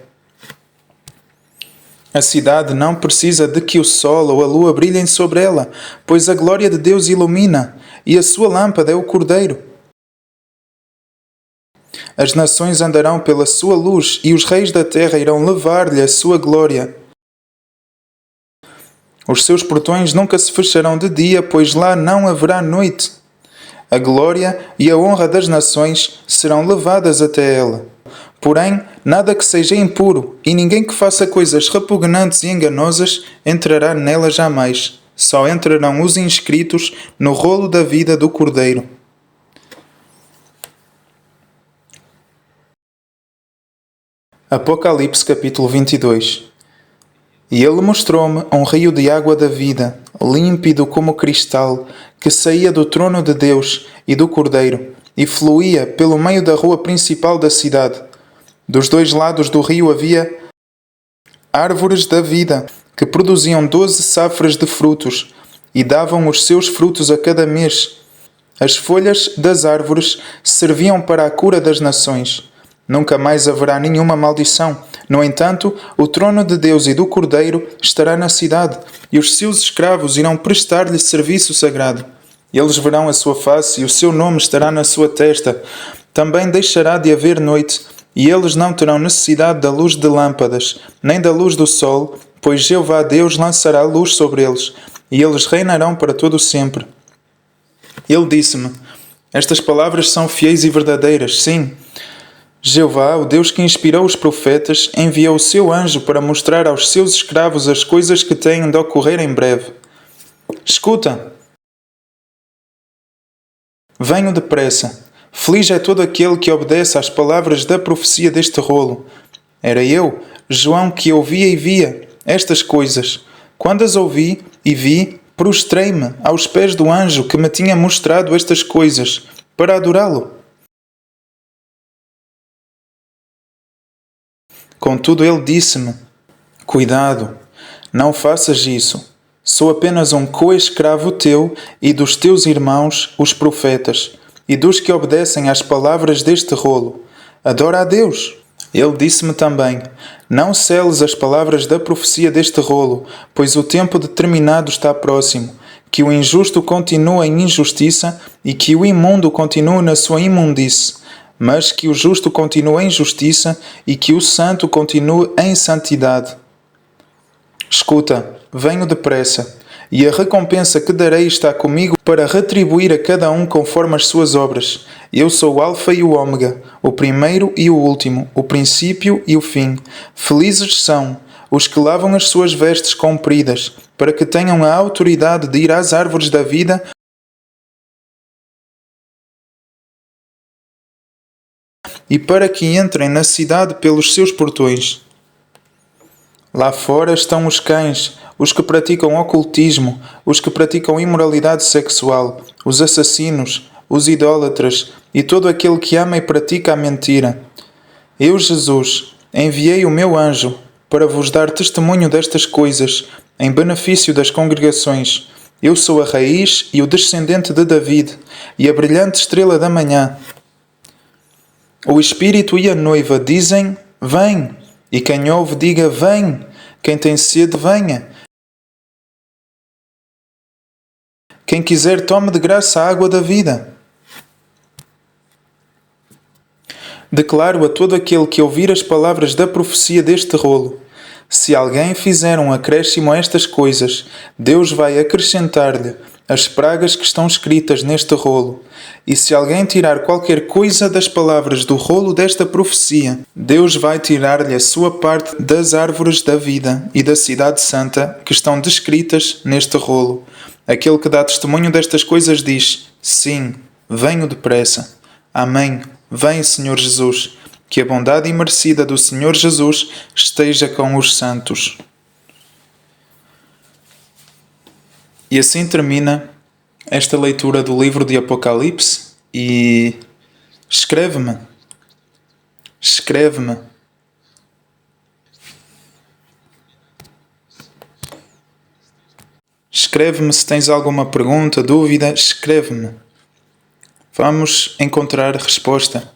A cidade não precisa de que o sol ou a lua brilhem sobre ela, pois a glória de Deus ilumina, e a sua lâmpada é o Cordeiro. As nações andarão pela sua luz, e os reis da terra irão levar-lhe a sua glória. Os seus portões nunca se fecharão de dia, pois lá não haverá noite. A glória e a honra das nações serão levadas até ela. Porém, nada que seja impuro, e ninguém que faça coisas repugnantes e enganosas entrará nela jamais. Só entrarão os inscritos no rolo da vida do Cordeiro. Apocalipse capítulo 22. E ele mostrou-me um rio de água da vida, límpido como cristal, que saía do trono de Deus e do Cordeiro, e fluía pelo meio da rua principal da cidade. Dos dois lados do rio havia árvores da vida, que produziam 12 safras de frutos, e davam os seus frutos a cada mês. As folhas das árvores serviam para a cura das nações. Nunca mais haverá nenhuma maldição. No entanto, o trono de Deus e do Cordeiro estará na cidade, e os seus escravos irão prestar-lhe serviço sagrado. Eles verão a sua face, e o seu nome estará na sua testa. Também deixará de haver noite, e eles não terão necessidade da luz de lâmpadas, nem da luz do sol, pois Jeová Deus lançará luz sobre eles, e eles reinarão para todo sempre. Ele disse-me: estas palavras são fiéis e verdadeiras, sim. Jeová, o Deus que inspirou os profetas, enviou o seu anjo para mostrar aos seus escravos as coisas que têm de ocorrer em breve. Escuta! Venho depressa. Feliz é todo aquele que obedece às palavras da profecia deste rolo. Era eu, João, que ouvia e via estas coisas. Quando as ouvi e vi, prostrei-me aos pés do anjo que me tinha mostrado estas coisas, para adorá-lo. Contudo, ele disse-me: cuidado, não faças isso. Sou apenas um co-escravo teu e dos teus irmãos, os profetas, e dos que obedecem às palavras deste rolo. Adora a Deus. Ele disse-me também: não seles as palavras da profecia deste rolo, pois o tempo determinado está próximo. Que o injusto continue em injustiça e que o imundo continue na sua imundice. Mas que o justo continue em justiça e que o santo continue em santidade. Escuta, venho depressa, e a recompensa que darei está comigo para retribuir a cada um conforme as suas obras. Eu sou o Alfa e o Ômega, o primeiro e o último, o princípio e o fim. Felizes são os que lavam as suas vestes compridas, para que tenham a autoridade de ir às árvores da vida e para que entrem na cidade pelos seus portões. Lá fora estão os cães, os que praticam ocultismo, os que praticam imoralidade sexual, os assassinos, os idólatras e todo aquele que ama e pratica a mentira. Eu, Jesus, enviei o meu anjo para vos dar testemunho destas coisas, em benefício das congregações. Eu sou a raiz e o descendente de David, e a brilhante estrela da manhã. O Espírito e a noiva dizem: Vem! E quem ouve, diga: Vem! Quem tem sede, venha! Quem quiser, tome de graça a água da vida. Declaro a todo aquele que ouvir as palavras da profecia deste rolo: se alguém fizer um acréscimo a estas coisas, Deus vai acrescentar-lhe as pragas que estão escritas neste rolo. E se alguém tirar qualquer coisa das palavras do rolo desta profecia, Deus vai tirar-lhe a sua parte das árvores da vida e da cidade santa que estão descritas neste rolo. Aquele que dá testemunho destas coisas diz: Sim, venho depressa. Amém. Vem, Senhor Jesus. Que a bondade imerecida do Senhor Jesus esteja com os santos. E assim termina esta leitura do livro de Apocalipse e escreve-me. Escreve-me. Escreve-me se tens alguma pergunta, dúvida, escreve-me. Vamos encontrar resposta.